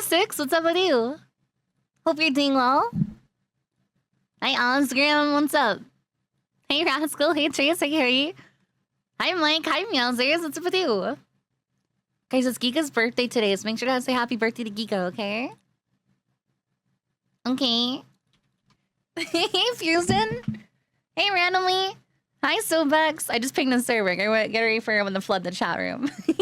Six, what's up with you? Hope you're doing well. Hi, Osgram, what's up? Hey, Rascal, hey, Trace, hey, Harry. Hi, Mike, hi, Meowsers, what's up with you? Guys, it's Giga's birthday today, so make sure to say happy birthday to Giga, okay? Okay. Hey, Fusion. Hey, Randomly. Hi, Sobex. I just pinged the server. Get ready for him to flood the chat room. Do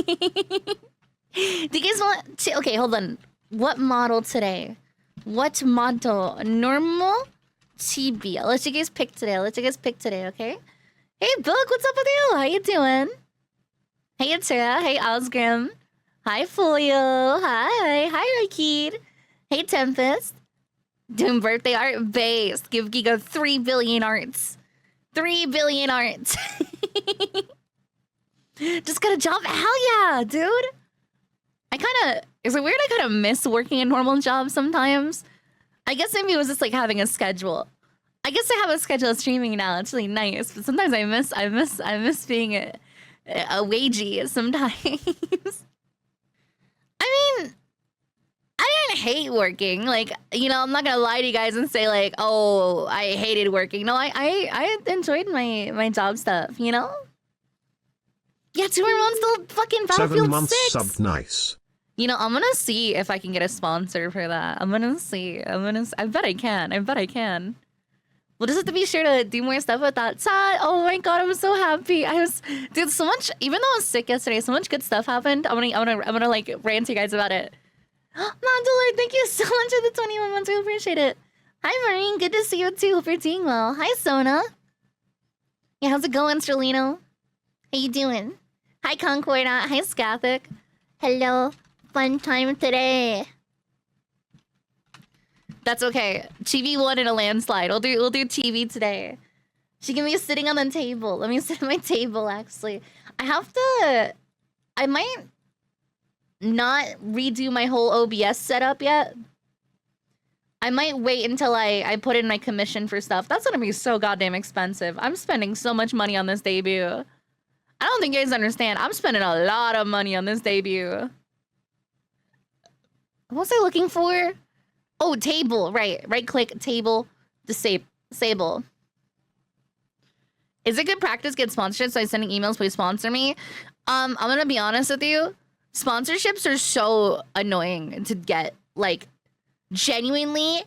you guys want to... Okay, hold on. What model today? What model? Normal? TB. I'll let you guys pick today. Okay? Hey, Book, what's up with you? How you doing? Hey, Tara. Hey, Osgrim. Hi, Folio. Hi. Hi, Rakid. Hey, Tempest. Doing birthday art base. Give Giga 3 billion arts. 3 billion arts. Just got a job. Hell yeah, dude. Is it weird? I kind of miss working a normal job sometimes. I guess maybe it was just like having a schedule. I guess I have a schedule of streaming now. It's really nice. But sometimes I miss being a wagey sometimes. I mean, I didn't hate working. Like, you know, I'm not gonna lie to you guys and say like, oh, I hated working. No, I enjoyed my job stuff, you know? Yeah, 2 more months till fucking Battlefield 7 months 6. subbed, nice. You know, I'm gonna see if I can get a sponsor for that. I bet I can. We'll just have to be sure to do more stuff with that. Sad. Oh my god, I'm so happy. Dude, so much, even though I was sick yesterday, so much good stuff happened. I'm gonna like rant to you guys about it. Mandalore, thank you so much for the 21 months. I appreciate it. Hi, Marine. Good to see you too. Hope you're doing well. Hi, Sona. Yeah, how's it going, Sterlino? How you doing? Hi, Concorda. Hi, Scathic. Hello. Fun time today. That's okay. TV won in a landslide. We'll do TV today. She can be sitting on the table. Let me sit at my table, actually. I might not redo my whole OBS setup yet. I might wait until I put in my commission for stuff. That's gonna be so goddamn expensive. I'm spending so much money on this debut. I don't think you guys understand. I'm spending a lot of money on this debut. What was I looking for? Oh, table. Right click, table, disable. Is it good practice get sponsorships? So I'm sending emails, please sponsor me. I'm gonna be honest with you. Sponsorships are so annoying to get. Like, genuinely,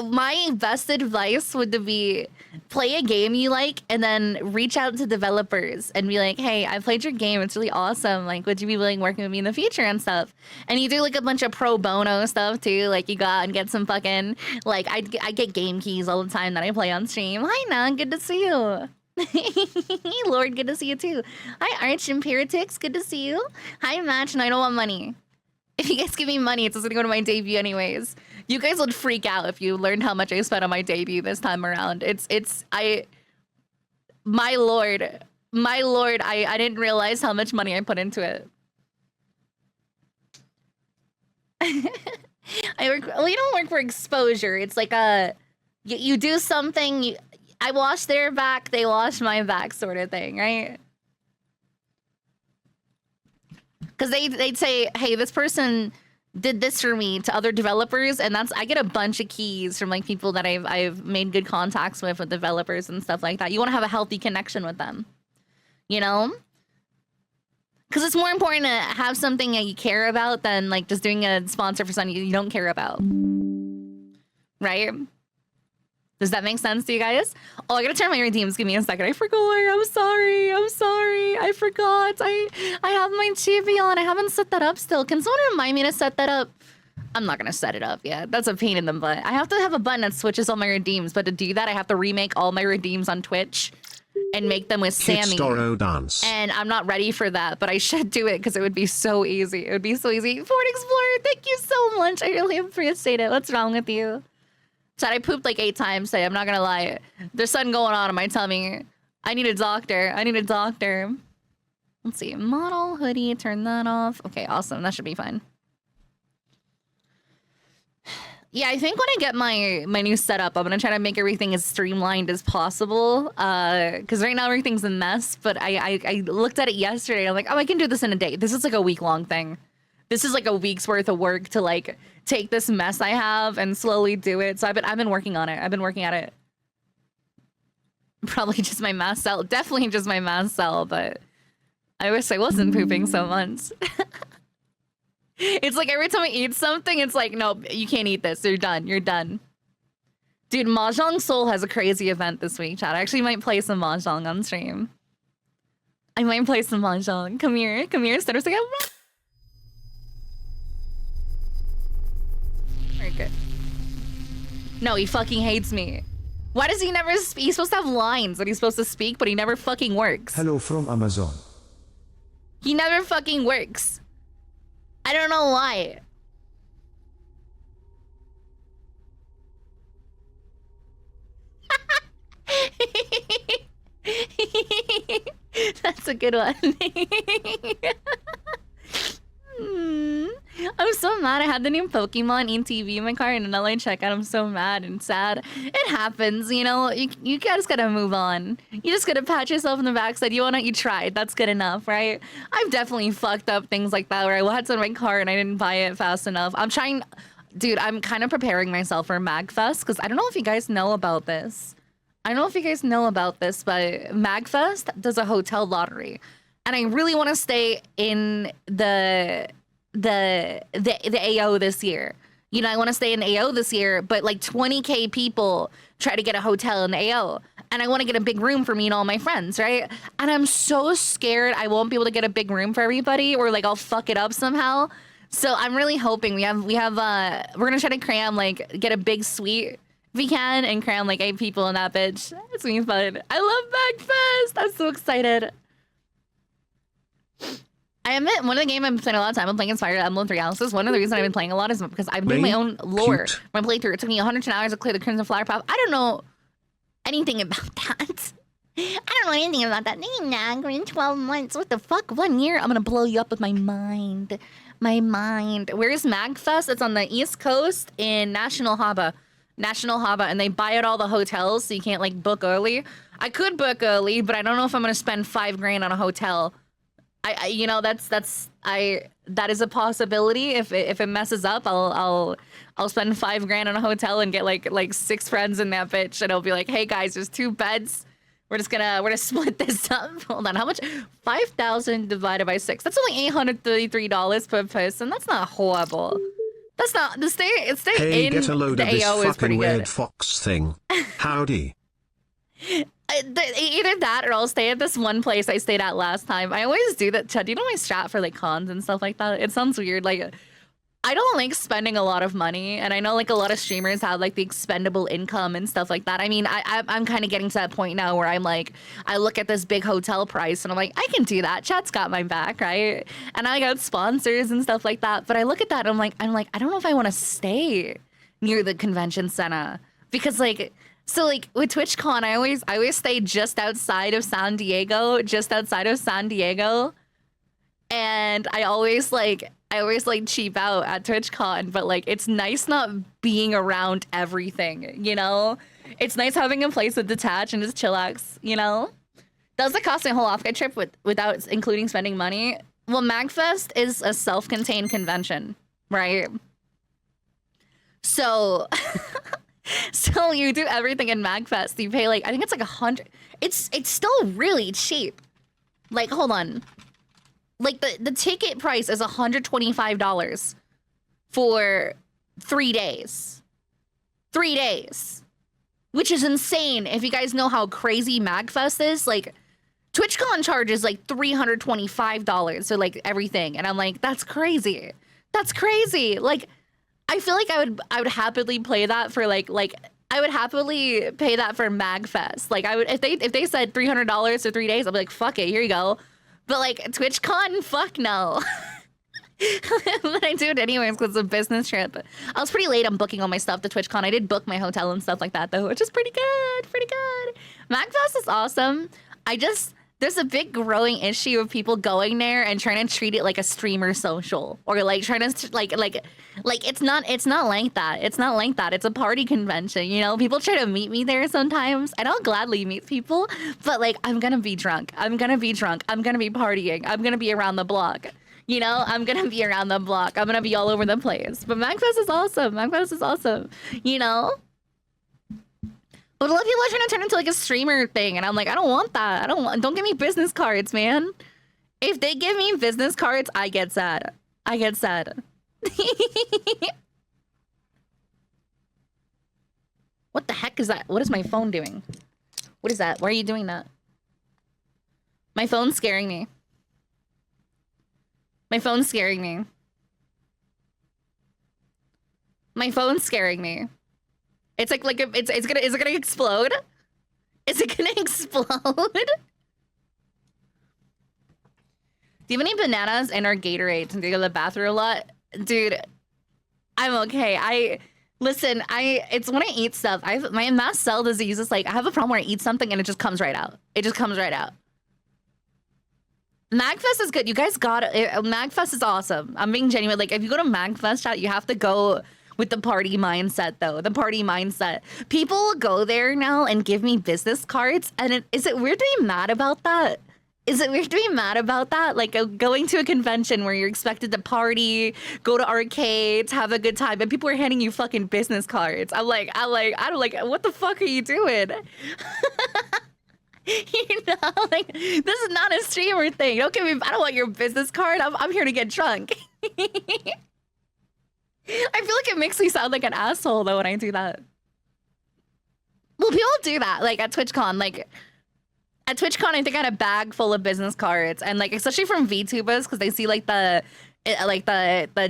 my best advice would be play a game you like and then reach out to developers and be like, hey, I played your game. It's really awesome. Like, would you be willing working with me in the future and stuff? And you do like a bunch of pro bono stuff too. Like you go out and get some fucking, like I get game keys all the time that I play on stream. Hi, Nan. Good to see you. Lord, good to see you too. Hi, Arch Imperatics. Good to see you. Hi, Match, and I don't want money. If you guys give me money, it's just gonna go to my debut anyways. You guys would freak out if you learned how much I spent on my debut this time around. My lord, I didn't realize how much money I put into it. Well, you don't work for exposure. It's like you do something, I wash their back, they wash my back sort of thing, right? Because they'd say, hey, this person did this for me to other developers, and I get a bunch of keys from like people that I've made good contacts with developers and stuff like that. You want to have a healthy connection with them, you know? Because it's more important to have something that you care about than like just doing a sponsor for something you don't care about, right? Does that make sense to you guys? Oh, I gotta turn my redeems. Give me a second. I forgot. I'm sorry. I forgot. I have my TV on. I haven't set that up still. Can someone remind me to set that up? I'm not gonna set it up yet. That's a pain in the butt. I have to have a button that switches all my redeems, but to do that, I have to remake all my redeems on Twitch and make them with Sammy. Dance. And I'm not ready for that, but I should do it because it would be so easy. It would be so easy. Ford Explorer, thank you so much. I really appreciate it. What's wrong with you? Said I pooped like 8 times today. I'm not gonna lie. There's something going on in my tummy. I need a doctor. Let's see. Model, hoodie, turn that off. Okay, awesome. That should be fine. Yeah, I think when I get my new setup, I'm gonna try to make everything as streamlined as possible. Because right now everything's a mess. But I looked at it yesterday. I'm like, oh, I can do this in a day. This is like a week-long thing. this is like a week's worth of work to like take this mess I have and slowly do it. So I've been working on it. I've been working at it. Probably just my mast cell. Definitely just my mast cell, but I wish I wasn't pooping so much. It's like every time I eat something, it's like, no, you can't eat this. You're done. You're done. Dude, Mahjong Soul has a crazy event this week, chat. I actually might play some Mahjong on stream. I might play some Mahjong. Come here. Come here. Start again. Very good. No, he fucking hates me. Why does he never speak? He's supposed to have lines that he's supposed to speak, but he never fucking works. Hello from Amazon. He never fucking works. I don't know why. That's a good one. I'm so mad. I had the new Pokemon ETV in my car and an LA checkout. I'm so mad and sad. It happens, you know. You guys gotta move on. You just gotta pat yourself in the backside. You tried. That's good enough, right? I've definitely fucked up things like that where I had some in my car and I didn't buy it fast enough. I'm trying, dude. I'm kind of preparing myself for MagFest because I don't know if you guys know about this. I don't know if you guys know about this, but MagFest does a hotel lottery, and I really want to stay in the AO this year. You know, I want to stay in AO this year, but like 20K people try to get a hotel in AO, and I want to get a big room for me and all my friends, right? And I'm so scared I won't be able to get a big room for everybody, or like I'll fuck it up somehow. So I'm really hoping we're gonna try to cram, like, get a big suite if we can, and cram like 8 people in that bitch. It's gonna be fun. I love MagFest. I'm so excited. I admit, one of the games I've been spending a lot of time on playing Inspired Emblem 3 Houses. One of the reasons I've been playing a lot is because I've been doing my own lore. When I playthrough, it took me 110 hours to clear the Crimson Flower Path. I don't know anything about that. I don't know anything about that. We're in 12 months. What the fuck? 1 year? I'm gonna blow you up with my mind. My mind. Where's MagFest? It's on the East Coast in National Harbor, and they buy out all the hotels, so you can't like book early. I could book early, but I don't know if I'm gonna spend $5 grand on a hotel. You know, that is a possibility. If it messes up, I'll spend $5 grand on a hotel and get like 6 friends in that bitch, and I'll be like, hey guys, there's 2 beds. We're gonna split this up. Hold on, how much? 5,000 divided by 6. That's only $833 per person. That's not horrible. That's not the stay. Hey, in get a load the of this AO is pretty fucking weird good. fox thing. Howdy. Either that or I'll stay at this one place I stayed at last time. I always do that. Chad, do you know my strat for like cons and stuff like that? It sounds weird. Like, I don't like spending a lot of money, and I know like a lot of streamers have like the expendable income and stuff like that. I mean, I'm kind of getting to that point now where I'm like, I look at this big hotel price and I'm like, I can do that. Chat's got my back, right? And I got sponsors and stuff like that. But I look at that and I'm like, I don't know if I want to stay near the convention center because like. So like with TwitchCon, I always stay just outside of San Diego, and I always cheap out at TwitchCon, but like it's nice not being around everything, you know? It's nice having a place to detach and just chillax, you know? Does it cost a whole off-grid trip without including spending money? Well, MagFest is a self-contained convention, right? So so you do everything in MagFest. You pay like, I think it's like 100. It's still really cheap. Like, hold on. Like the ticket price is $125 for 3 days. 3 days. Which is insane. If you guys know how crazy MagFest is, like TwitchCon charges like $325 for like everything. And I'm like, that's crazy. That's crazy. Like, I feel like I would happily play that for like I would happily pay that for MagFest. Like I would if they said $300 for 3 days, I'd be like, fuck it, here you go. But like TwitchCon, fuck no. But I do it anyways because it's a business trip. I was pretty late on booking all my stuff to TwitchCon. I did book my hotel and stuff like that though, which is pretty good, pretty good. MagFest is awesome. There's a big growing issue of people going there and trying to treat it like a streamer social, or like trying to like it's not like that. It's not like that. It's a party convention, you know. People try to meet me there sometimes, and I'll gladly meet people. But like, I'm gonna be drunk. I'm gonna be partying. I'm gonna be around the block. You know, I'm gonna be around the block. I'm gonna be all over the place. But MagFest is awesome. MagFest is awesome. You know? But a lot of people are trying to turn into like a streamer thing, and I'm like, I don't want that. Don't give me business cards, man. If they give me business cards, I get sad. I get sad. What the heck is that? What is my phone doing? What is that? Why are you doing that? My phone's scaring me. My phone's scaring me. My phone's scaring me. It's like is it gonna explode? Is it gonna explode? Do you have any bananas in our Gatorade to go to the bathroom a lot? Dude, I'm okay. It's when I eat stuff. My mast cell disease is like, I have a problem where I eat something and it just comes right out. It just comes right out. MagFest is good. You guys got it. MagFest is awesome. I'm being genuine. Like, if you go to MagFest, chat, you have to go with the party mindset, though. The party mindset. People will go there now and give me business cards. And is it weird to be mad about that? Is it weird to be mad about that? Like going to a convention where you're expected to party, go to arcades, have a good time, and people are handing you fucking business cards. I don't like, what the fuck are you doing? You know, like, this is not a streamer thing. Don't give me, I don't want your business card. I'm here to get drunk. I feel like it makes me sound like an asshole though when I do that. Well, people do that, like at TwitchCon, like at TwitchCon, I think I had a bag full of business cards, and like especially from VTubers, because they see like the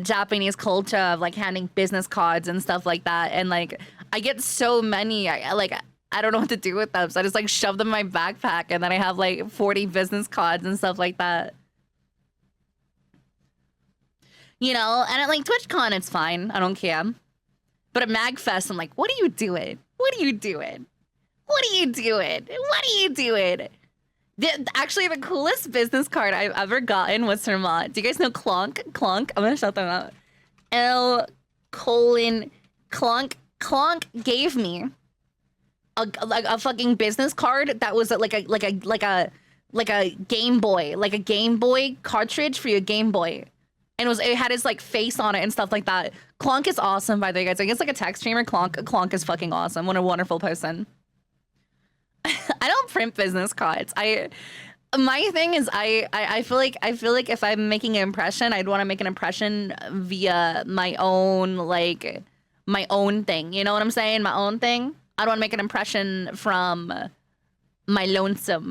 Japanese culture of like handing business cards and stuff like that, and like I get so many, I don't know what to do with them, so I just like shove them in my backpack, and then I have like 40 business cards and stuff like that. You know, and at like TwitchCon, it's fine, I don't care. But at MagFest, I'm like, what are you doing? What are you doing? What are you doing? What are you doing? Actually, the coolest business card I've ever gotten was from, do you guys know Clonk? Clonk? I'm gonna shout them out. Clonk. Clonk gave me a fucking business card that was like a Game Boy, like a Game Boy cartridge for your Game Boy. And it had his like face on it and stuff like that. Clonk is awesome, by the way, guys. Like, it's like a tech streamer. Clonk is fucking awesome. What a wonderful person. I don't print business cards. My thing is I feel like if I'm making an impression, I'd want to make an impression via my own thing. You know what I'm saying? My own thing. I don't want to make an impression from my myselfsome.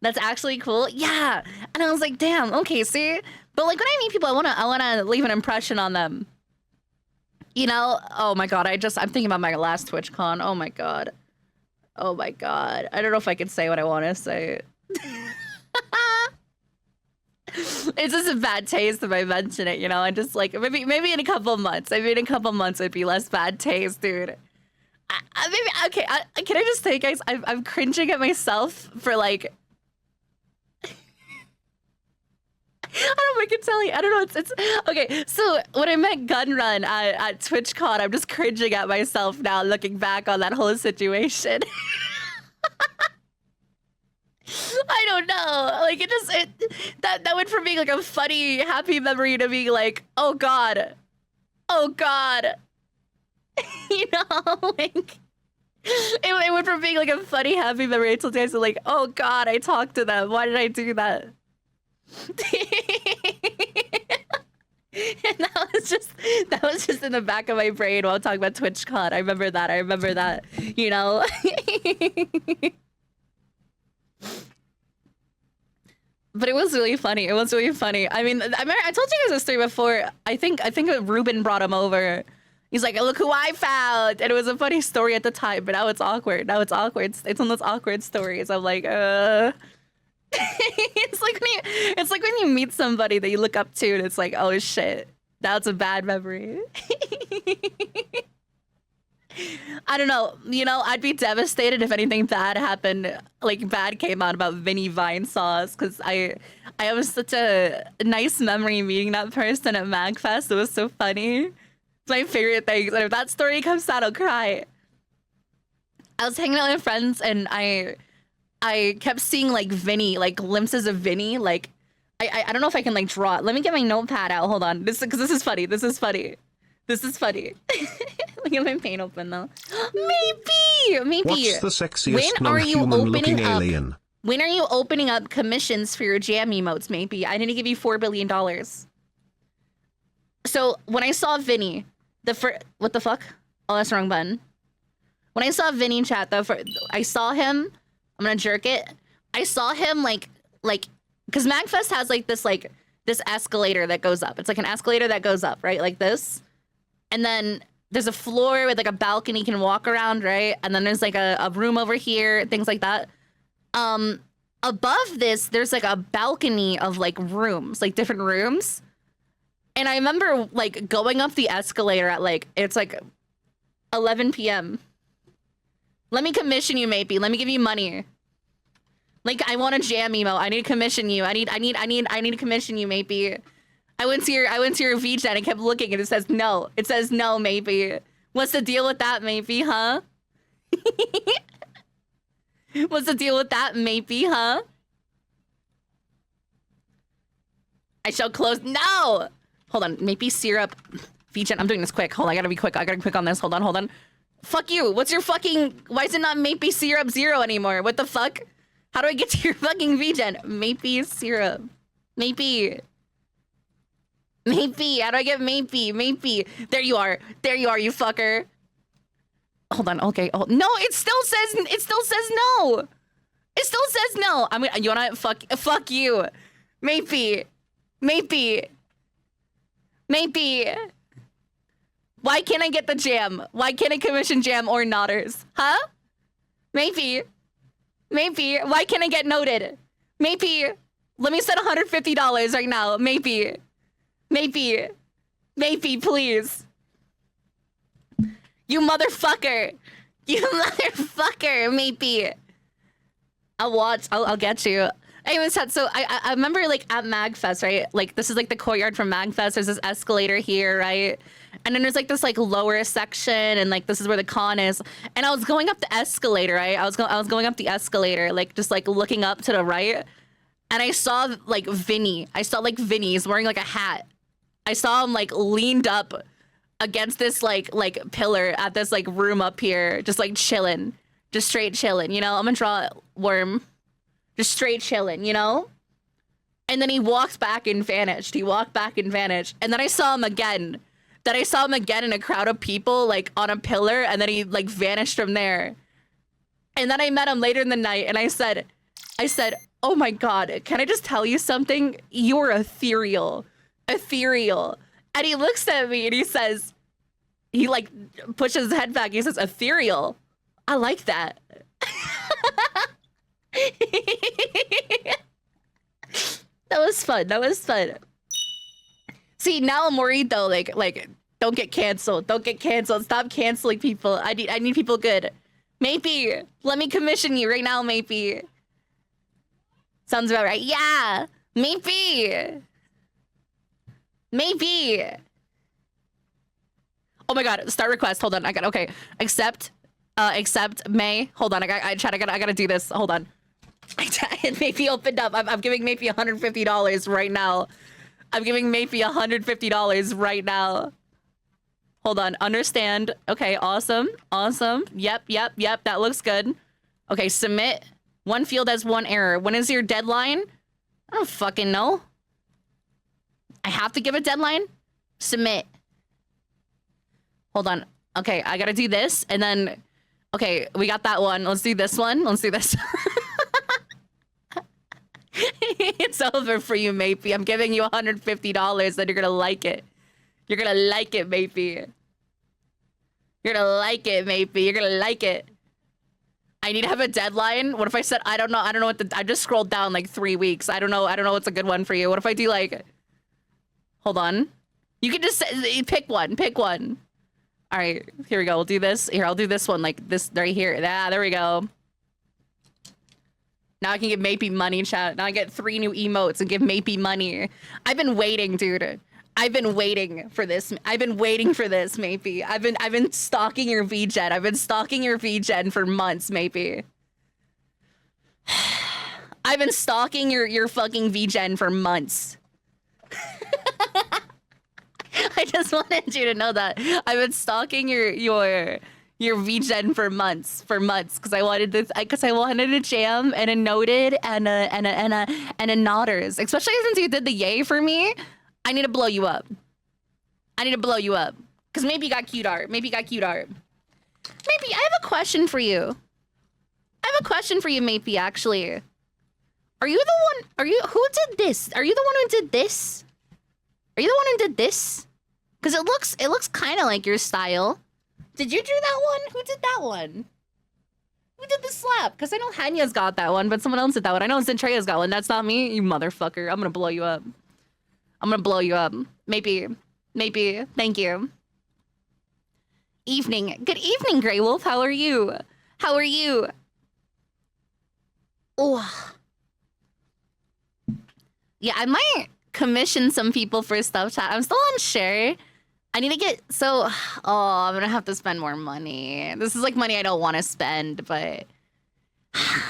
That's actually cool. Yeah. And I was like, damn, okay, see? But like when I meet people, I wanna leave an impression on them. You know? Oh my god, I'm thinking about my last TwitchCon. Oh my god. Oh my god. I don't know if I can say what I wanna say. It's just a bad taste if I mention it, you know? And just like maybe in a couple months. Maybe in a couple months it'd be less bad taste, dude. Can I just say, guys, I'm cringing at myself for like I don't know if I can tell you. I don't know. It's okay. So when I met Gunrun at TwitchCon, I'm just cringing at myself now, looking back on that whole situation. I don't know. Like that went from being like a funny, happy memory to being like, oh god, you know, like. It went from being like a funny, happy memory to days like, oh god, I talked to them. Why did I do that? And that was just in the back of my brain while talking about TwitchCon. I remember that. You know. But it was really funny. I mean, I told you guys a story before. I think Ruben brought him over. He's like, look who I found. And it was a funny story at the time, but now it's awkward. It's one of those awkward stories. I'm like, it's like when you meet somebody that you look up to and it's like, oh shit, that's a bad memory. I don't know. You know, I'd be devastated if anything bad happened, like bad came out about Vinny Vine Sauce, because I have such a nice memory meeting that person at MagFest. It was so funny. It's my favorite thing. And if that story comes out, I'll cry. I was hanging out with friends and I kept seeing like Vinny, like glimpses of Vinny. Like I don't know if I can like draw it. Let me get my notepad out. Hold on. Because this is funny. This is funny. This is funny. Look at my paint open though. Maybe. What's the sexiest When are you non-human looking opening up? alien? When are you opening up commissions for your jam emotes? Maybe I need to give you $4 billion. So when I saw Vinny, what the fuck? Oh, that's the wrong button. When I saw Vinny in chat, I saw him. I'm gonna jerk it. I saw him like, because Magfest has like this escalator that goes up. It's like an escalator that goes up, right? Like this. And then there's a floor with like a balcony you can walk around, right? And then there's like a room over here, things like that. Above this, there's like a balcony of like rooms, like different rooms. And I remember like going up the escalator at like, it's like 11 p.m. Let me commission you, maybe. Let me give you money. Like, I want a jam emo. I need to commission you. I need to commission you, maybe. I went to your VChat and I kept looking and it says no. It says no, maybe. What's the deal with that, maybe, huh? What's the deal with that, maybe, huh? I shall close. No! Hold on. Maybe syrup. VChat. I'm doing this quick. Hold on. I gotta be quick. I gotta be quick on this. Hold on. Fuck you. What's your fucking... Why is it not Maybe Syrup 0 anymore? What the fuck? How do I get to your fucking VGen? Maybe Syrup. Maybe. How do I get Maybe? There you are, you fucker. Hold on. Okay. Oh, no, it still says no. It still says no. You wanna fuck you. Maybe. Why can't I get the jam? Why can't I commission jam or nodders? Huh? Maybe. Why can't I get noted? Maybe. Let me send $150 right now. Maybe, please. You motherfucker. Maybe. I'll get you. Anyways, so I remember like at Magfest, right? Like this is like the courtyard from Magfest. There's this escalator here, right? And then there's like this like lower section, and like this is where the con is. And I was going up the escalator, right? I was going up the escalator, like just like looking up to the right, and I saw like Vinny. He's wearing like a hat. I saw him like leaned up against this like pillar at this like room up here, just like chilling, just straight chilling. You know, I'm gonna draw a worm. Just straight chilling, you know? And then he walked back and vanished. And then I saw him again. In a crowd of people, like on a pillar, and then he like vanished from there. And then I met him later in the night and I said, oh my God, can I just tell you something? You're ethereal. And he looks at me and he like pushes his head back. He says, ethereal. I like that. That was fun. See, now I'm worried though, like don't get canceled. Stop canceling people. I need people good. Maybe. Let me commission you right now, maybe. Sounds about right. Yeah. Maybe. Oh my God, start request. Hold on. Okay. Accept May. Hold on. I gotta do this. Hold on. Maybe opened up. I'm giving Maybe $150 right now. Hold on. Understand. Okay. Awesome. Yep. That looks good. Okay. Submit. One field has one error. When is your deadline? I don't fucking know. I have to give a deadline? Submit. Hold on. Okay. I gotta do this and then... Okay, we got that one. Let's do this one. It's over for you, Maybe. I'm giving you $150 and you're gonna like it. Maybe. You're gonna like it. I need to have a deadline. What if I said, I don't know I just scrolled down like 3 weeks. I don't know what's a good one for you. What if I do like, hold on. You can just pick one. All right, here we go. We'll do this. Here, I'll do this one like this right here. There we go. Now I can give Maybe money, chat. Now I get 3 new emotes and give Maybe money. I've been waiting, dude. I've been waiting for this. I've been waiting for this, maybe. I've been stalking your VGen. I've been stalking your VGen for months, maybe. I've been stalking your fucking VGen for months. I just wanted you to know that I've been stalking your VGen for months, because I wanted this, because I wanted a jam and a noted and a nodders. Especially since you did the yay for me, I need to blow you up. Because maybe you got cute art. Maybe I have a question for you. Maybe, actually. Who did this? Are you the one who did this? Because it looks kind of like your style. Did you do that one? Who did that one? Who did the slap? Because I know Hanya's got that one, but someone else did that one. I know Zentrea's got one. That's not me, you motherfucker. I'm gonna blow you up. Maybe. Thank you. Evening. Good evening, Grey Wolf. How are you? Oh. Yeah, I might commission some people for stuff, chat. I'm still unsure. I need to get, I'm gonna have to spend more money. This is like money I don't want to spend, but I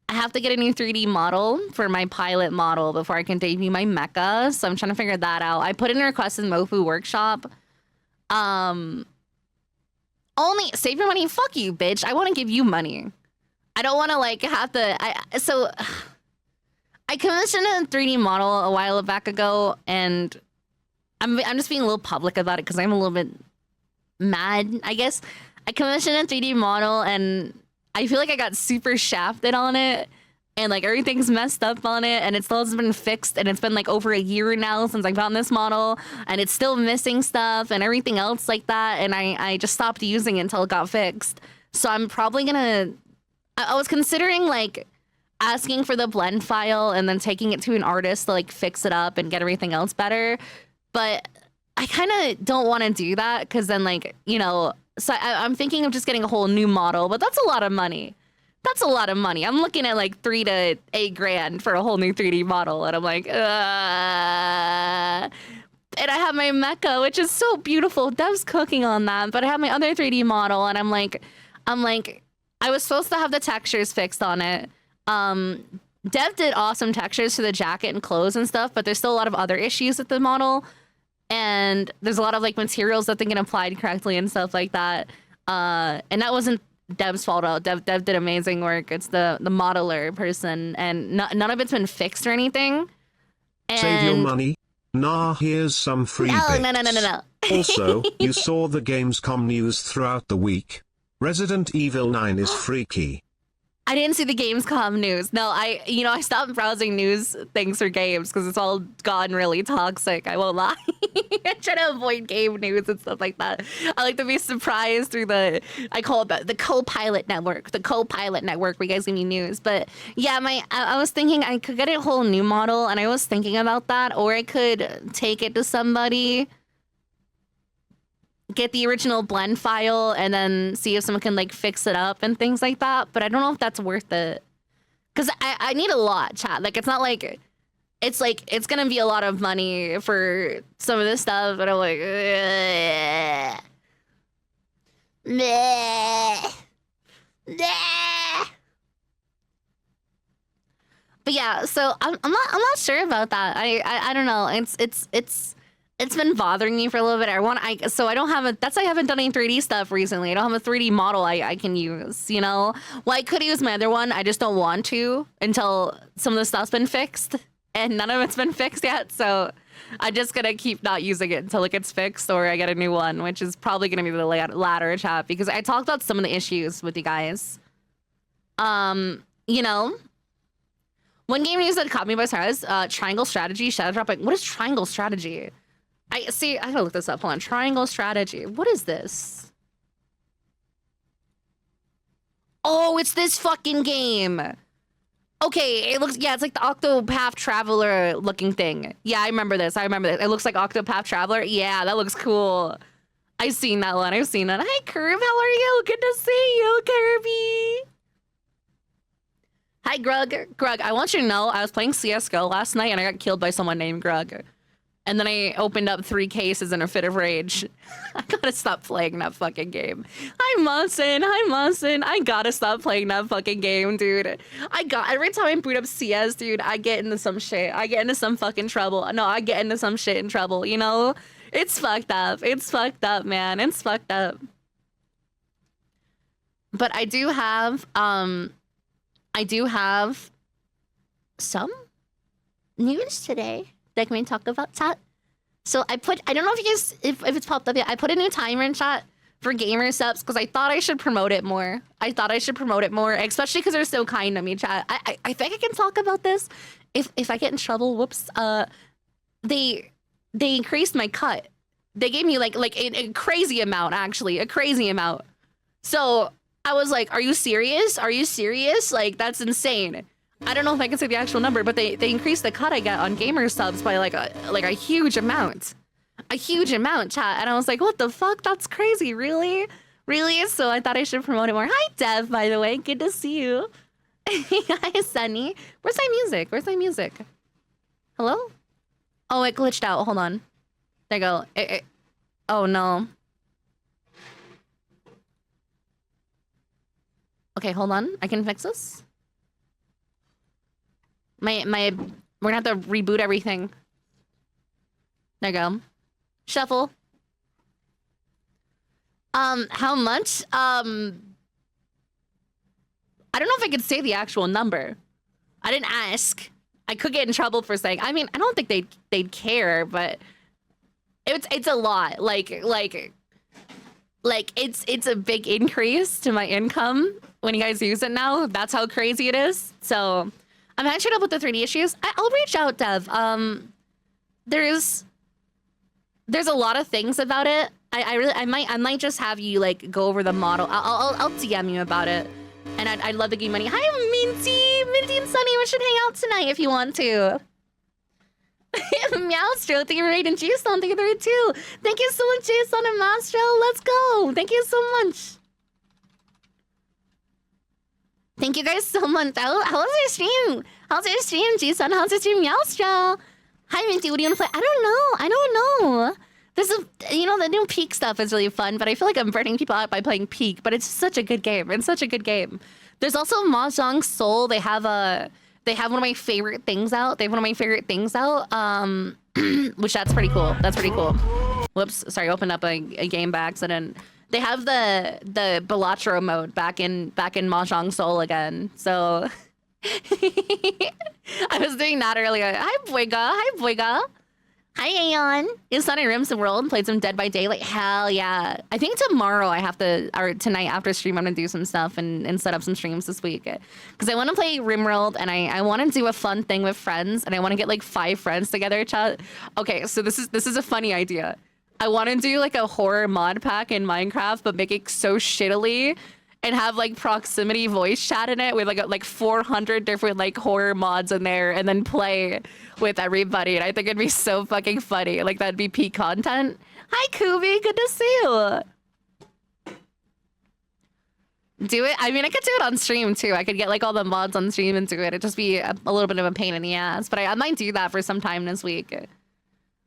have to get a new 3D model for my pilot model before I can debut my mecha. So I'm trying to figure that out. I put in a request in Mofu Workshop. Only save your money. Fuck you, bitch. I want to give you money. I don't want to like have to. I commissioned a 3D model a while back ago, and I'm just being a little public about it because I'm a little bit mad, I guess. I commissioned a 3D model, and I feel like I got super shafted on it, and like everything's messed up on it, and it still hasn't been fixed, and it's been like over a year now since I found this model, and it's still missing stuff and everything else like that, and I just stopped using it until it got fixed. So I'm probably gonna... I was considering like asking for the blend file and then taking it to an artist to like fix it up and get everything else better. But I kind of don't want to do that because then like, you know, so I'm thinking of just getting a whole new model, but that's a lot of money. I'm looking at like $3 to $8 grand for a whole new 3D model. And I'm like, and I have my mecha, which is so beautiful. Dev's cooking on that, but I have my other 3D model, and I'm like, I was supposed to have the textures fixed on it. Dev did awesome textures to the jacket and clothes and stuff, but there's still a lot of other issues with the model, and there's a lot of like materials that didn't get applied correctly and stuff like that. And that wasn't Dev's fault at all. Dev did amazing work. It's the modeler person, and none of it's been fixed or anything. And Save your money. Nah, here's some free bits. No. Also, you saw the Gamescom news throughout the week. Resident Evil 9 is freaky. I didn't see the Gamescom news. No, I stopped browsing news things for games because it's all gotten really toxic. I won't lie. I try to avoid game news and stuff like that. I like to be surprised through I call it the co-pilot network. The co-pilot network where you guys give me news. But yeah, I was thinking I could get a whole new model, and I was thinking about that, or I could take it to somebody, get the original blend file, and then see if someone can like fix it up and things like that. But I don't know if that's worth it, because I need a lot, chat. Like, it's not like it's gonna be a lot of money for some of this stuff, but I'm like, but yeah, so I'm not sure about that. I don't know. It's been bothering me for a little bit. That's why I haven't done any 3D stuff recently. I don't have a 3D model I can use, you know? Well, I could use my other one. I just don't want to until some of the stuff's been fixed, and none of it's been fixed yet. So I'm just gonna keep not using it until it gets fixed, or I get a new one, which is probably gonna be the latter, chat, because I talked about some of the issues with you guys. You know, one game news that caught me by surprise, Triangle Strategy, Shadow Dropping. What is Triangle Strategy? I gotta look this up. Hold on. Triangle Strategy. What is this? Oh, it's this fucking game. Okay, it's like the Octopath Traveler looking thing. Yeah, I remember this. It looks like Octopath Traveler. Yeah, that looks cool. I've seen that one. Hi, Curb. How are you? Good to see you, Kirby. Hi, Grug. Grug, I want you to know I was playing CSGO last night and I got killed by someone named Grug. And then I opened up 3 cases in a fit of rage. I gotta stop playing that fucking game. Hi, Mawson. I gotta stop playing that fucking game, dude. Every time I boot up CS, dude, I get into some shit. I get into some fucking trouble. No, I get into some shit in trouble, you know? It's fucked up. It's fucked up, man. It's fucked up. But I do have some news today that can we talk about, chat. So I don't know if you guys, if it's popped up yet, I put a new timer in chat for gamer subs because I thought I should promote it more. Especially because they're so kind to me, chat. I think I can talk about this if I get in trouble. Whoops. They increased my cut. They gave me like a crazy amount, actually, a crazy amount. So I was like, are you serious? Are you serious? Like, that's insane. I don't know if I can say the actual number, but they increased the cut I get on gamer subs by like a huge amount. A huge amount, chat. And I was like, what the fuck? That's crazy. Really? Really? So I thought I should promote it more. Hi, Dev, by the way. Good to see you. Hi, Sunny. Where's my music? Where's my music? Hello? Oh, it glitched out. Hold on. There you go. Oh, no. Okay, hold on. I can fix this. We're gonna have to reboot everything. There you go. Shuffle. How much? I don't know if I could say the actual number. I didn't ask. I could get in trouble for saying. I mean, I don't think they'd care, but it's a lot. Like it's a big increase to my income when you guys use it now. That's how crazy it is. So I'm actually up with the 3D issues. I'll reach out, Dev. There's a lot of things about it. I might just have you like go over the model. I'll DM you about it, and I'd love to give you money. Hi, Minty and Sunny. We should hang out tonight if you want to. Meowstro, thank you for raiding. Jason, thank you for raid too. Thank you so much, Jason and Mastro. Let's go. Thank you so much. Thank you guys so much. How's your stream? How's your stream, Jason? How's your stream, Meowstro? Hi, Minty. What do you want to play? I don't know. There's the new Peak stuff is really fun, but I feel like I'm burning people out by playing Peak. But it's such a good game. It's such a good game. There's also Mahjong Soul. They have one of my favorite things out. Which that's pretty cool. That's pretty cool. Whoops. Sorry, opened up a game by accident. They have the Balatro mode back in Mahjong Soul again. So I was doing that earlier. Hi, Boyga. Hi, Aeon. Is Sunny Rims the World? Played some Dead by Daylight. Hell yeah. I think tomorrow or tonight after stream, I'm going to do some stuff and set up some streams this week. Because I want to play RimWorld and I want to do a fun thing with friends and I want to get like 5 friends together, chat. Okay, so this is a funny idea. I want to do like a horror mod pack in Minecraft, but make it so shittily and have like proximity voice chat in it with like 400 different like horror mods in there and then play with everybody. And I think it'd be so fucking funny. Like that'd be peak content. Hi, Kubi. Good to see you. Do it. I mean, I could do it on stream too. I could get like all the mods on stream and do it. It'd just be a little bit of a pain in the ass. But I might do that for some time this week.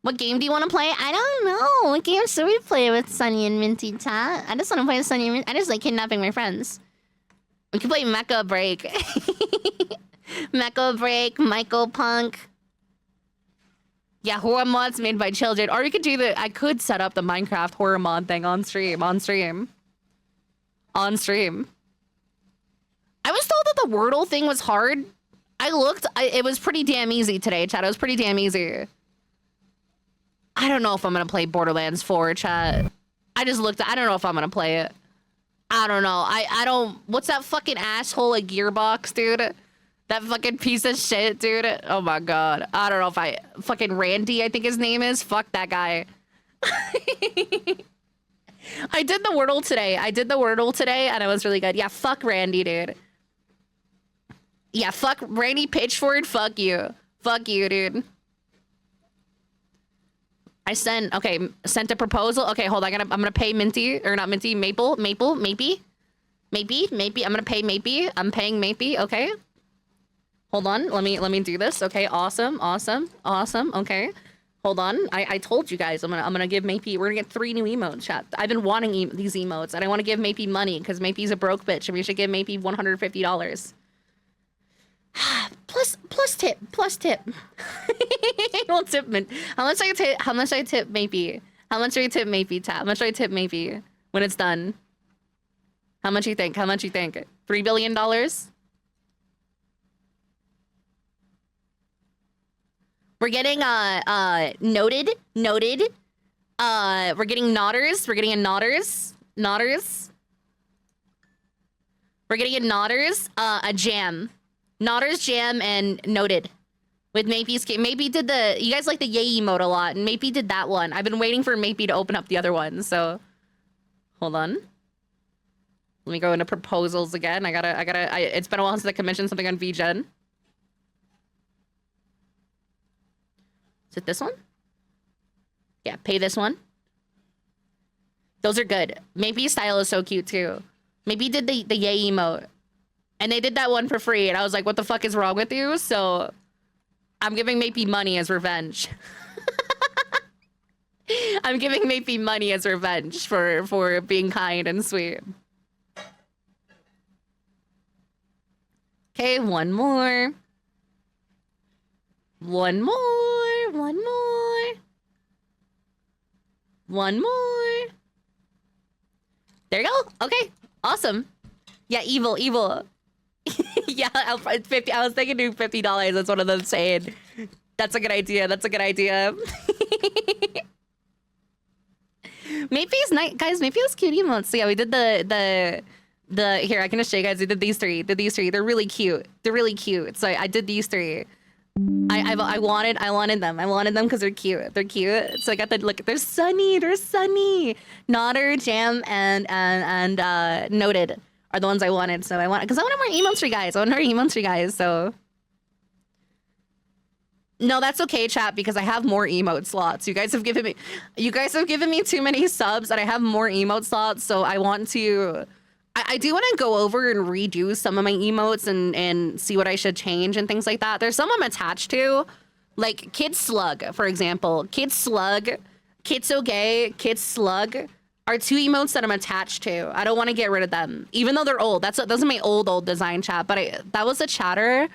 What game do you want to play? I don't know. What game should we play with Sunny and Minty, chat? I just want to play with Sunny and Minty. I just like kidnapping my friends. We can play Mecha Break. Mecha Break, Michael Punk. Yeah, horror mods made by children. Or you could do I could set up the Minecraft horror mod thing on stream. I was told that the Wordle thing was hard. It was pretty damn easy today, chat. It was pretty damn easy. I don't know if I'm gonna play Borderlands 4, chat. I don't know if I'm gonna play it. I don't know. I don't. What's that fucking asshole at Gearbox, dude? That fucking piece of shit, dude. Oh my god. I don't know if fucking Randy, I think his name is. Fuck that guy. I did the Wordle today. And it was really good. Yeah, fuck Randy, dude. Yeah, fuck Randy Pitchford. Fuck you. Fuck you, dude. I sent a proposal. Okay, hold on. I'm gonna pay Minty, or not Minty, Maple, maybe. I'm gonna pay Maybe. I'm paying Maybe. Okay. Hold on. Let me do this. Okay. Awesome. Okay. Hold on. I told you guys I'm gonna give Mapey. We're gonna get 3 new emotes, chat. I've been wanting these emotes, and I want to give Mapey money because Mapey's a broke bitch, and we should give Mapey $150. plus tip. Well, tip. How much I tip? How much I tip Mapey? How much do I tip Mapey? Tap. How much do I tip Mapey when it's done? How much you think? How much you think? $3 billion? We're getting noted. We're getting nodders. We're getting a nodders. We're getting a nodders. A jam. Nodders, jam, and noted. With Mapey's game. Mapey did the... You guys like the yay emote a lot, and Mapey did that one. I've been waiting for Mapey to open up the other one, so... Hold on. Let me go into proposals again. It's been a while since I commissioned something on VGen. Is it this one? Yeah, pay this one. Those are good. Mapey's style is so cute, too. Mapey did the yay emote. And they did that one for free, and I was like, what the fuck is wrong with you? So... I'm giving Mapey money as revenge. I'm giving Mapey money as revenge for being kind and sweet. Okay, one more. One more. One more. One more. There you go. Okay, awesome. Yeah, evil. Yeah, 50. I was thinking do $50. That's one of them saying. That's a good idea. Maype's nice, guys. Maype has cute emotes. So yeah, we did the here. I can just show you guys. We did these three. They're really cute. So I did these 3. I wanted them because they're cute. So I got the look. They're sunny. Nodder, jam, and noted are the ones I wanted. So because I wanted more emotes for you guys. So no, that's okay, chat, because I have more emote slots. You guys have given me too many subs, and I have more emote slots. So I want to. I do want to go over and redo some of my emotes and see what I should change and things like that. There's some I'm attached to, like Kid Slug, for example. Kid Slug, Kitso Gay, Kid Slug are 2 emotes that I'm attached to. I don't want to get rid of them, even though they're old. Those are my old design, chat. But that was a chatter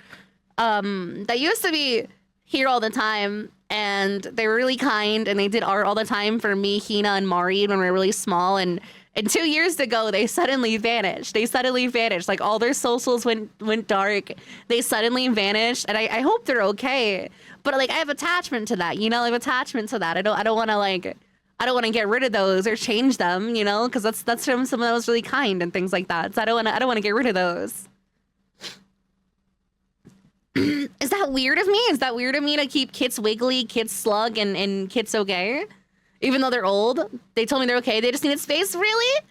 that used to be here all the time, and they were really kind, and they did art all the time for me, Hina, and Mari when we were really small. And 2 years ago, they suddenly vanished. Like all their socials went dark. They suddenly vanished, and I hope they're okay. But like I have attachment to that, I have attachment to that. I don't want to get rid of those or change them, because that's from someone that was really kind and things like that. So I don't want to get rid of those. Is that weird of me? To keep Kits Wiggly, Kits Slug, and Kits Okay? Even though they're old, they told me they're okay. They just needed space. Really?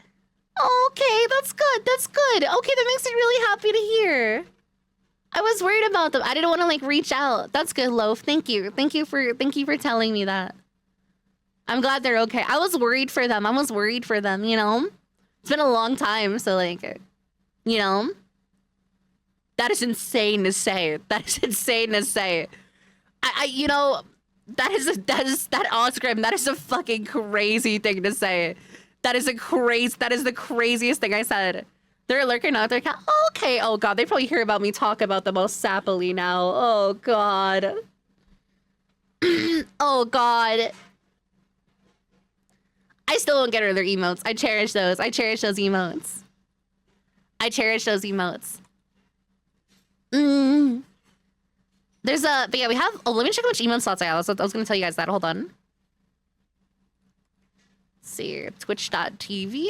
Okay, that's good. Okay, that makes me really happy to hear. I was worried about them. I didn't want to reach out. That's good, Loaf. Thank you for telling me that. I'm glad they're okay. I was worried for them. It's been a long time, so that is insane to say. That Osgrim, that is a fucking crazy thing to say. That is the craziest thing I said. They're lurking out their cat. Okay, oh god, they probably hear about me talk about them most sappily now. Oh god. Oh god. I still don't get rid of their emotes. I cherish those emotes. But yeah, we have, let me check how much emote slots I have. I was gonna tell you guys that, hold on. Let's see, twitch.tv.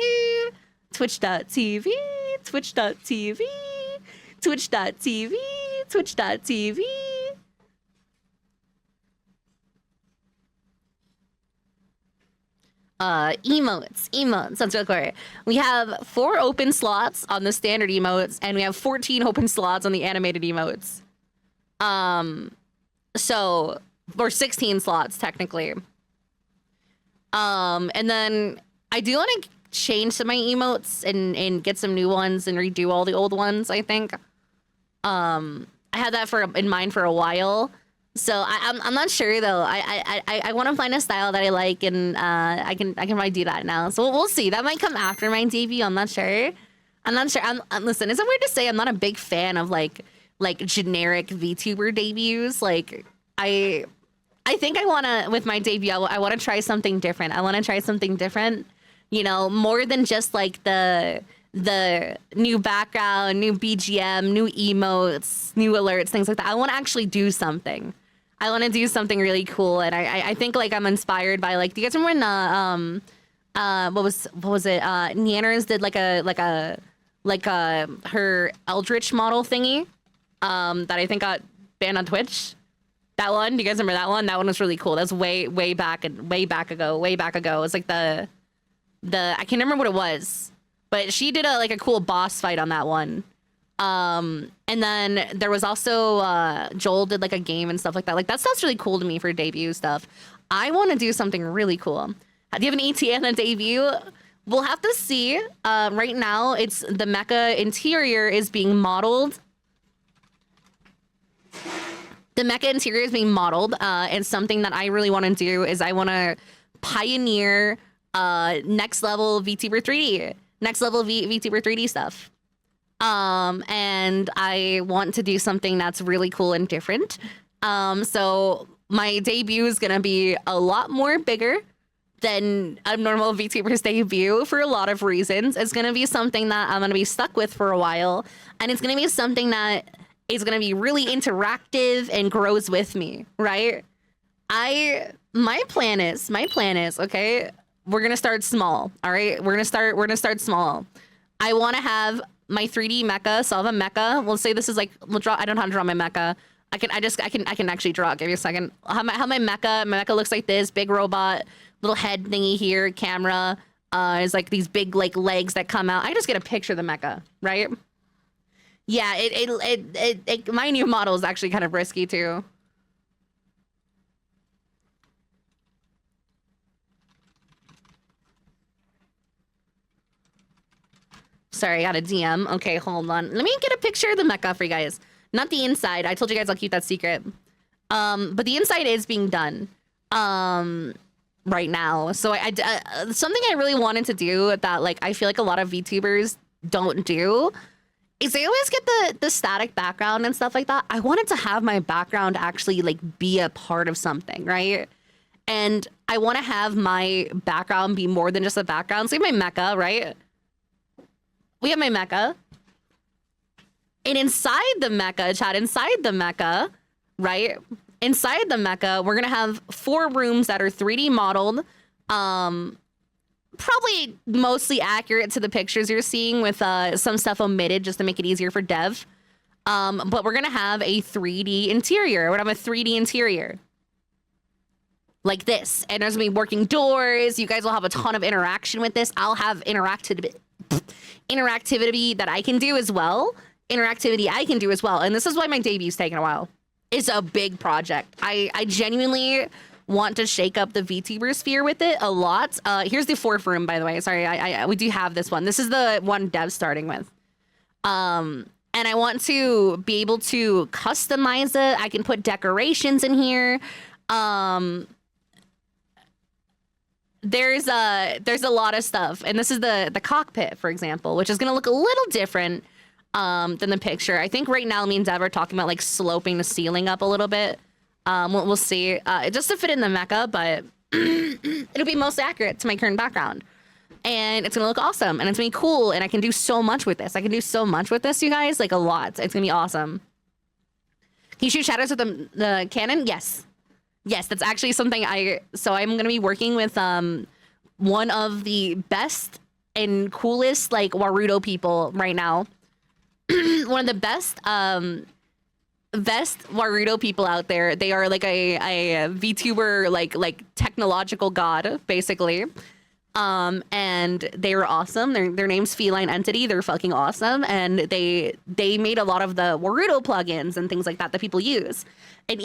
Emotes, sounds real quick. We have 4 open slots on the standard emotes, and we have 14 open slots on the animated emotes. So, or 16 slots technically. And then I do want to change some of my emotes and get some new ones and redo all the old ones, I think. I had that in mind for a while. So I'm not sure though. I want to find a style that I like, and I can probably do that now. So we'll see. That might come after my debut. I'm not sure. Listen, is it weird to say I'm not a big fan of like generic VTuber debuts? Like I think I wanna, with my debut, I wanna try something different. You know, more than just like the new background, new BGM, new emotes, new alerts, things like that. I want to actually do something. I want to do something really cool, and I think like I'm inspired by like. Do you guys remember when what was it? Neanners did like a her Eldritch model thingy that I think got banned on Twitch. That one, do you guys remember that one? That one was really cool. That was way back ago. It's like the I can't remember what it was, but she did a cool boss fight on that one. And then there was also Joel did like a game and stuff like that. Like that stuff's really cool to me for debut stuff. I want to do something really cool. Do you have an ETA on the debut? We'll have to see. Right now, it's the mecha interior is being modeled. The mecha interior is being modeled, and something that I really want to do is I want to pioneer next level VTuber 3D, VTuber 3D stuff. And I want to do something that's really cool and different. So my debut is gonna be a lot more bigger than a normal VTuber's debut for a lot of reasons. It's gonna be something that I'm gonna be stuck with for a while, and it's gonna be something that is gonna be really interactive and grows with me, right? My plan is, okay, we're gonna start small, all right? We're gonna start small. I wanna have my 3D mecha, so I'll have a mecha. We'll say this is like, we'll draw, I don't know how to draw my mecha. I can actually draw, give me a second. I'll have my mecha. My mecha looks like this, big robot, little head thingy here, camera. Is like these big like legs that come out. I just get a picture of the mecha, right? Yeah, my new model is actually kind of risky too. Sorry, I got a DM. Okay, hold on. Let me get a picture of the mecha for you guys. Not the inside. I told you guys I'll keep that secret. But the inside is being done right now. So something I really wanted to do that like I feel like a lot of VTubers don't do is they always get the static background and stuff like that. I wanted to have my background actually like be a part of something, right? And I want to have my background be more than just a background. So my mecha, right? We have my mecha. And inside the mecha, right? Inside the mecha, we're going to have 4 rooms that are 3D modeled. Probably mostly accurate to the pictures you're seeing with some stuff omitted just to make it easier for dev. But we're going to have a 3D interior. We're going to have a 3D interior. Like this. And there's going to be working doors. You guys will have a ton of interaction with this. I'll have interactivity that I can do as well. And this is why my debu's taking a while. It's a big project. I genuinely want to shake up the VTuber sphere with it a lot. Here's the 4th room, by the way. Sorry, we do have this one. This is the one Dev's starting with. And I want to be able to customize it. I can put decorations in here. There's a lot of stuff. And this is the cockpit, for example, which is going to look a little different than the picture. I think right now me and Dev are talking about like sloping the ceiling up a little bit. We'll see. Just to fit in the mecha, but it'll be most accurate to my current background. And it's gonna look awesome, and it's gonna be cool, and I can do so much with this. You guys, like a lot. It's gonna be awesome. Can you shoot shadows with the cannon? Yes. Yes, that's actually something so I'm gonna be working with one of the best and coolest like Warudo people right now. One of the best Warudo people out there. They are like a VTuber like technological god, basically. And they were awesome. Their name's Feline Entity. They're fucking awesome. And they made a lot of the Warudo plugins and things like that people use. And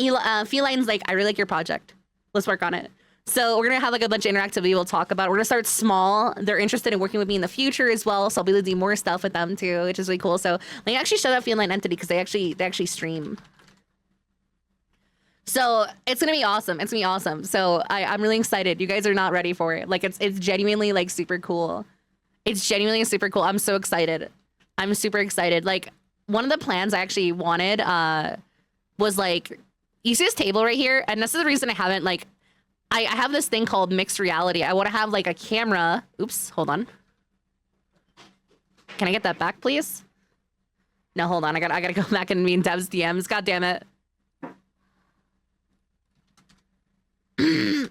Feline's like, I really like your project. Let's work on it. So we're gonna have like a bunch of interactivity we'll talk about. We're gonna start small. They're interested in working with me in the future as well, so I'll be able to do more stuff with them too, which is really cool. So let me actually show that Feline Entity because they actually stream. So it's gonna be awesome. It's gonna be awesome. So I'm really excited. You guys are not ready for it. Like it's genuinely like super cool. It's genuinely super cool. I'm so excited. I'm super excited. Like one of the plans I actually wanted was like, you see this table right here? And this is the reason I haven't like, I have this thing called mixed reality. I want to have like a camera. Oops, hold on. Can I get that back, please? No, hold on. I gotta go back and me and Dev's DMs. God damn it.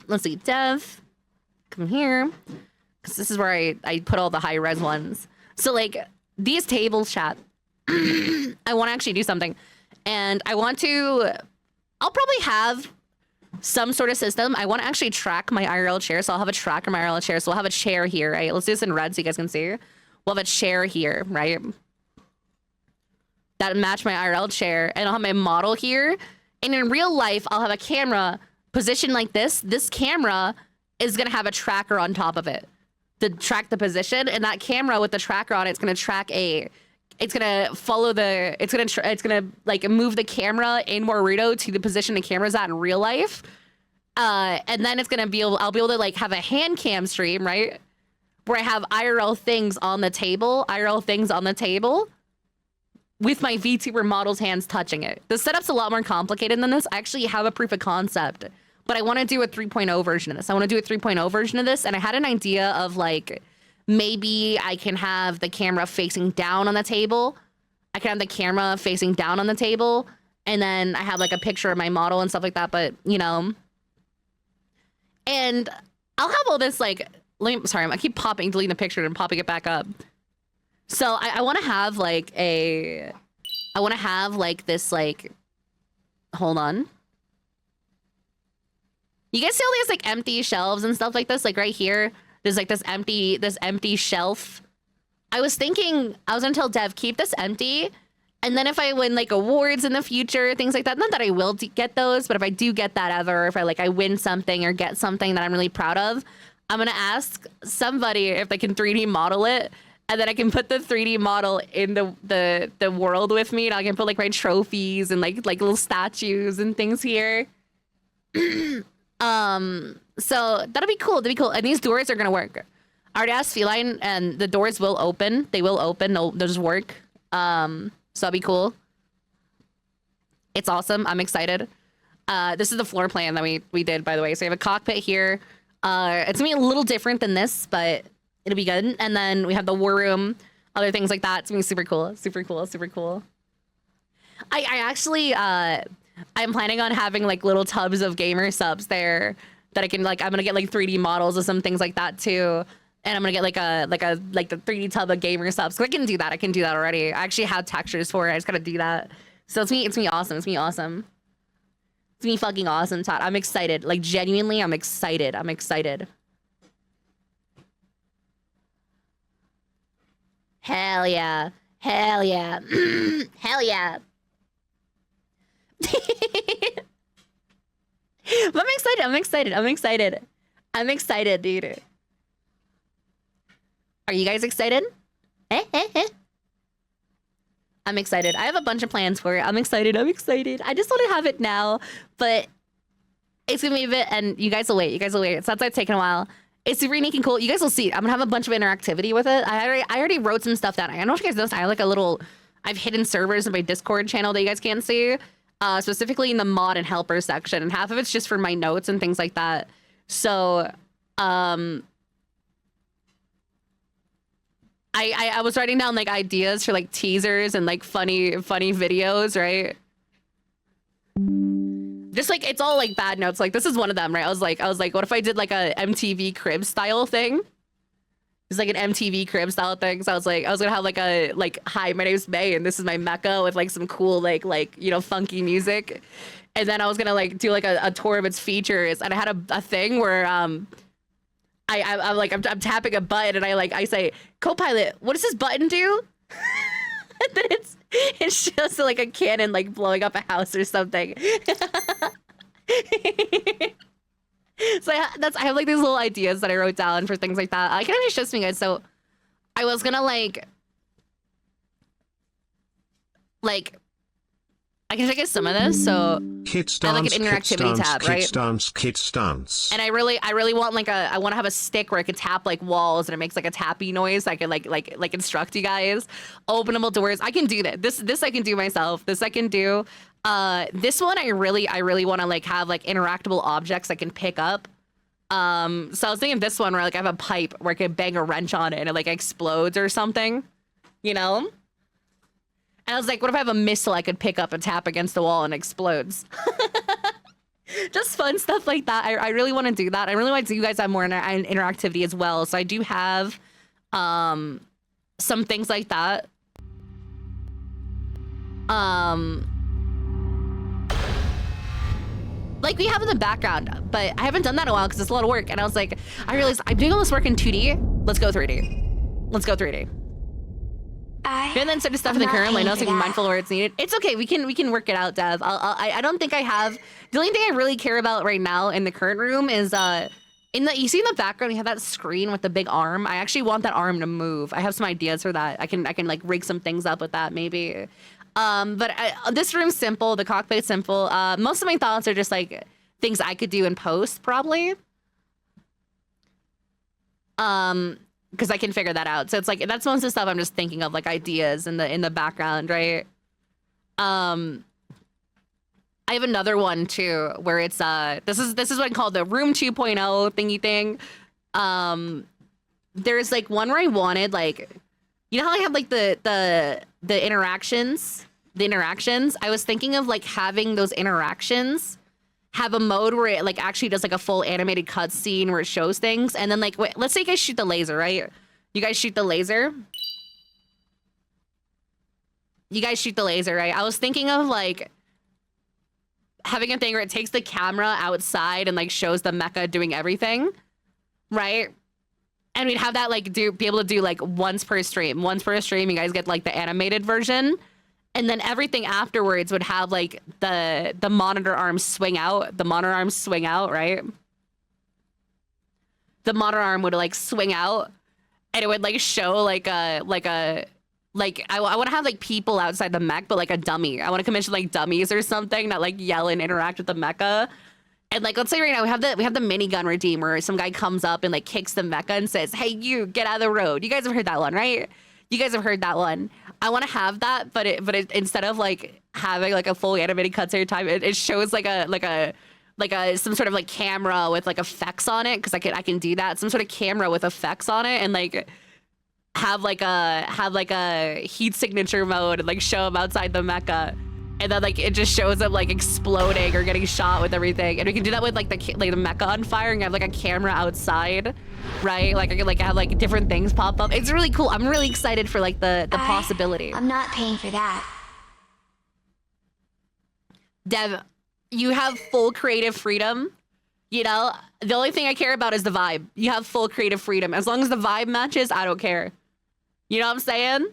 Let's see, Dev, come here, because this is where I put all the high res ones. So like these tables, chat. I want to actually do something, and I'll probably have some sort of system. I want to actually track my IRL chair, so I'll have a tracker my IRL chair. So we'll have a chair here, right? Let's do this in red so you guys can see. We'll have a chair here, right? That match my IRL chair, and I'll have my model here. And in real life, I'll have a camera positioned like this. This camera is gonna have a tracker on top of it to track the position, and that camera with the tracker on it's gonna track it's gonna follow it's gonna like move the camera in Morito to the position the camera's at in real life. And then I'll be able to like have a hand cam stream, right? Where I have IRL things on the table, with my VTuber model's hands touching it. The setup's a lot more complicated than this. I actually have a proof of concept, but I want to do a 3.0 version of this. And I had an idea of like, maybe I can have the camera facing down on the table. And then I have like a picture of my model and stuff like that, but you know. And I'll have all this like, sorry, I keep deleting the picture and popping it back up. So I want to have like this like, hold on. You guys see all these like empty shelves and stuff like this? Like right here, there's like this empty shelf. I was gonna tell Dev, keep this empty. And then if I win like awards in the future, things like that, not that I will get those, but if I do get that ever, if I win something or get something that I'm really proud of, I'm gonna ask somebody if they can 3D model it. And then I can put the 3D model in the world with me, and I can put like my trophies and like little statues and things here. So that'll be cool. And these doors are gonna work. I already asked Feline, and the doors will open. They will open. They'll just work. So that'll be cool. It's awesome. I'm excited. This is the floor plan that we did, by the way. So we have a cockpit here. It's gonna be a little different than this, but it'll be good. And then we have the war room, other things like that. It's gonna be super cool. I actually, I'm planning on having like little tubs of gamer subs there that I can like, I'm gonna get like 3D models of some things like that too. And I'm gonna get like the 3D tub of gamer subs. So I can do that already. I actually have textures for it. I just gotta do that. So it's gonna be awesome. It's gonna be fucking awesome, Todd. I'm excited. Like genuinely, I'm excited. Hell yeah. Hell yeah. Hell yeah. But I'm excited, dude. Are you guys excited? I'm excited. I have a bunch of plans for it. I'm excited. I just want to have it now, but it's gonna be a bit, and you guys will wait. So that's why it's taking a while. It's super unique and cool. You guys will see. I'm gonna have a bunch of interactivity with it. I already wrote some stuff down. I don't know if you guys noticed. I've hidden servers in my Discord channel that you guys can't see, specifically in the mod and helper section, and half of it's just for my notes and things like that. So, I was writing down like ideas for like teasers and like funny videos, right? Just like, it's all like bad notes. Like this is one of them, right? I was like, what if I did like a MTV Crib style thing? It's like an MTV Crib style thing. So I was gonna have like hi, my name's May and this is my Mecha with like some cool like you know, funky music. And then I was gonna like do like a tour of its features. And I had a thing where I'm tapping a button and I say, Copilot, what does this button do? And then it's just like a cannon like blowing up a house or something. So I have like these little ideas that I wrote down for things like that. I can actually show some guys. So I was gonna like I can show you guys some of this. So Kids I have, like, dance, an kids interactivity dance, tab, right? kids dance, kids dance. And I really want like I want to have a stick where I could tap like walls and it makes like a tappy noise. So I could like instruct you guys. Openable doors. I can do that. This I can do myself. This I can do. This one I really want to like have like interactable objects I can pick up. So I was thinking this one where like I have a pipe where I could bang a wrench on it and it like explodes or something, you know? And I was like, what if I have a missile I could pick up and tap against the wall and it explodes? Just fun stuff like that. I really want to do that. I really want you guys to have more interactivity as well. So I do have some things like that. Like we have in the background, but I haven't done that in a while because it's a lot of work. And I was like, I realized I'm doing all this work in 2D. Let's go 3D. Let's go 3D. And then sort of stuff in the current, like not being mindful where it's needed. It's okay. We can work it out, Dev. I don't think I have. The only thing I really care about right now in the current room is you see in the background you have that screen with the big arm. I actually want that arm to move. I have some ideas for that. I can like rig some things up with that maybe. This room's simple. The cockpit's simple. Most of my thoughts are just like things I could do in post probably. Because I can figure that out. So it's like that's most of the stuff I'm just thinking of, like ideas in the background, right? I have another one too, where it's this is what I call the room 2.0 thingy thing. There's like one where I wanted like, you know how I have like the interactions, I was thinking of like having those interactions have a mode where it like actually does like a full animated cutscene where it shows things. And then like, wait, let's say you guys shoot the laser, right? You guys shoot the laser. Right? I was thinking of like having a thing where it takes the camera outside and like shows the mecha doing everything, right? And we'd have that like be able to do like once per stream. You guys get like the animated version. And then everything afterwards would have like the monitor arms swing out. The monitor arms swing out, right? The monitor arm would like swing out, and it would like show like I want to have like people outside the mech, but like a dummy. I want to commission like dummies or something that like yell and interact with the mecha. And like let's say right now we have the minigun redeem where some guy comes up and like kicks the mecha and says, "Hey, you get out of the road." You guys have heard that one, right? You guys have heard that one. I want to have that, but it instead of like having like a full animated cutscene time, it shows like a some sort of like camera with like effects on it, because I can do that. Some sort of camera with effects on it, and like have like a heat signature mode and like show him outside the mecha. And then like it just shows them like exploding or getting shot with everything, and we can do that with like the mecha on fire and have like a camera outside, right? Like I could like have like different things pop up. It's really cool. I'm really excited for like the possibility. I'm not paying for that. Dev, you have full creative freedom. You know, the only thing I care about is the vibe. You have full creative freedom. As long as the vibe matches, I don't care. You know what I'm saying?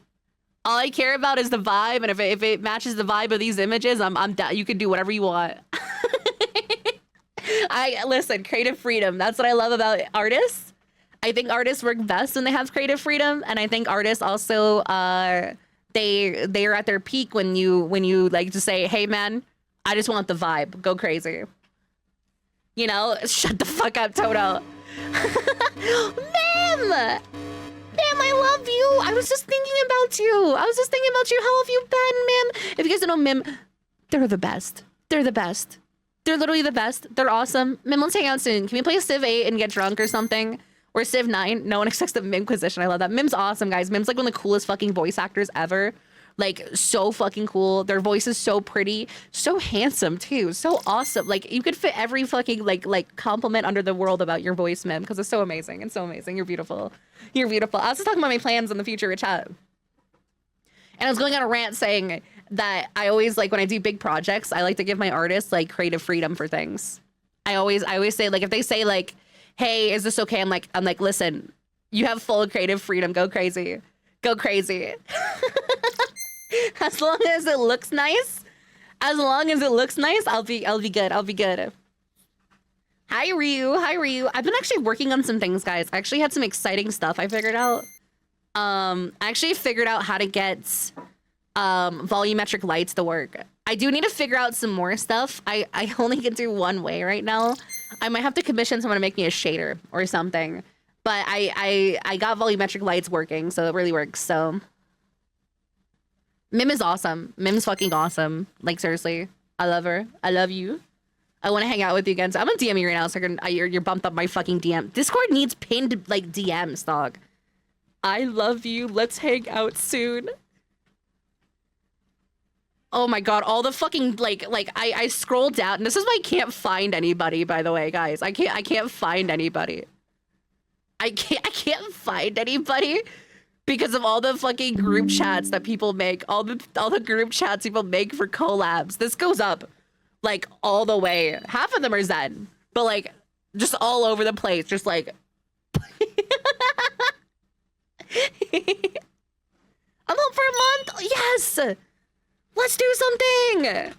All I care about is the vibe, and if it matches the vibe of these images, I'm down. You can do whatever you want. Listen, creative freedom. That's what I love about artists. I think artists work best when they have creative freedom, and I think artists also they are at their peak when you like to say, "Hey man, I just want the vibe. Go crazy." You know, shut the fuck up, Toto. Ma'am! Ma'am, I love you. I was just thinking about you. How have you been, ma'am? If you guys don't know Mim, they're the best. They're literally the best. They're awesome. Mim, let's hang out soon. Can we play Civ 8 and get drunk or something? Or Civ 9? No one expects the Mimquisition. I love that. Mim's awesome, guys. Mim's like one of the coolest fucking voice actors ever. Like, so fucking cool. Their voice is so pretty. So handsome, too. So awesome. Like, you could fit every fucking, like compliment under the world about your voice, Mim, because it's so amazing. It's so amazing. You're beautiful. You're beautiful. I was just talking about my plans in the future with chat. And I was going on a rant saying that I always, like, when I do big projects, I like to give my artists, like, creative freedom for things. I always say, like, if they say, like, hey, is this okay? I'm like, listen, you have full creative freedom. Go crazy. Go crazy. As long as it looks nice, I'll be good. I'll be good. Hi Ryu. I've been actually working on some things, guys. I actually had some exciting stuff I figured out. I actually figured out how to get volumetric lights to work. I do need to figure out some more stuff. I only can do one way right now. I might have to commission someone to make me a shader or something. But I got volumetric lights working, so it really works. So Mim is awesome. Mim's fucking awesome. Like seriously, I love her. I love you. I want to hang out with you again. So I'm gonna DM you right now. So you're bumped up my fucking DM. Discord needs pinned like DMs, dog. I love you. Let's hang out soon. Oh my god, all the fucking like I scrolled down, and this is why I can't find anybody, by the way, guys. I can't find anybody. I can't find anybody because of all the fucking group chats that people make, all the group chats people make for collabs. This goes up like all the way. Half of them are Zen, but like just all over the place, just like I'm up for a month. Yes. Let's do something!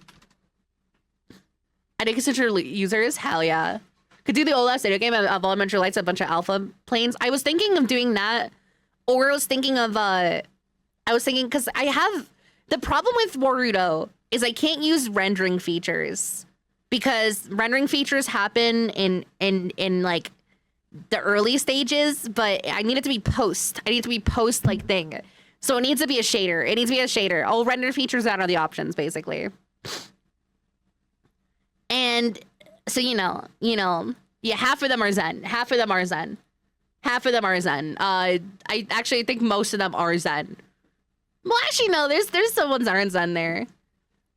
I think consider users? Hell yeah. Could do the old last video game of elementary lights, a bunch of alpha planes. I was thinking of doing that, or I was thinking, because I have, the problem with Boruto is I can't use rendering features, because rendering features happen in like the early stages, but I need it to be post. I need it to be post like thing. So it needs to be a shader. It needs to be a shader. I'll render features out of the options, basically. And so, yeah, half of them are Zen. Half of them are Zen. Half of them are Zen. I actually think most of them are Zen. Well, actually, no, there's some ones that aren't Zen there.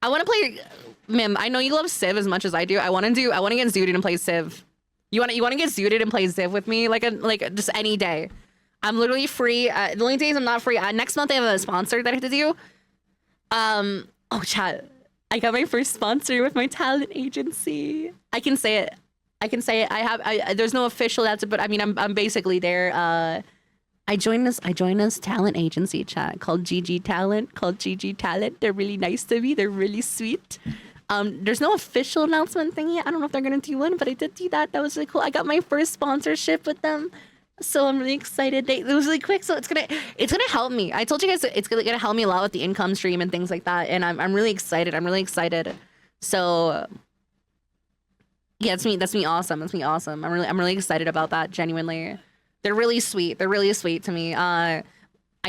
I want to play, Mim, I know you love Civ as much as I do. I want to get zooted and play Civ. You want to get zooted and play Civ with me? Like just any day. I'm literally free. The only days I'm not free. Next month I have a sponsor that I have to do. Oh, chat. I got my first sponsor with my talent agency. I can say it. There's no official answer, but I mean, I'm basically there. I joined this talent agency, chat, called GG Talent. They're really nice to me. They're really sweet. There's no official announcement thing yet. I don't know if they're gonna do one, but I did do that. That was really cool. I got my first sponsorship with them. So I'm really excited. It was really quick, so it's gonna help me. I told you guys it's gonna help me a lot with the income stream and things like that, and I'm really excited. So yeah, that's me awesome. I'm really excited about that. Genuinely, they're really sweet. They're really sweet to me. I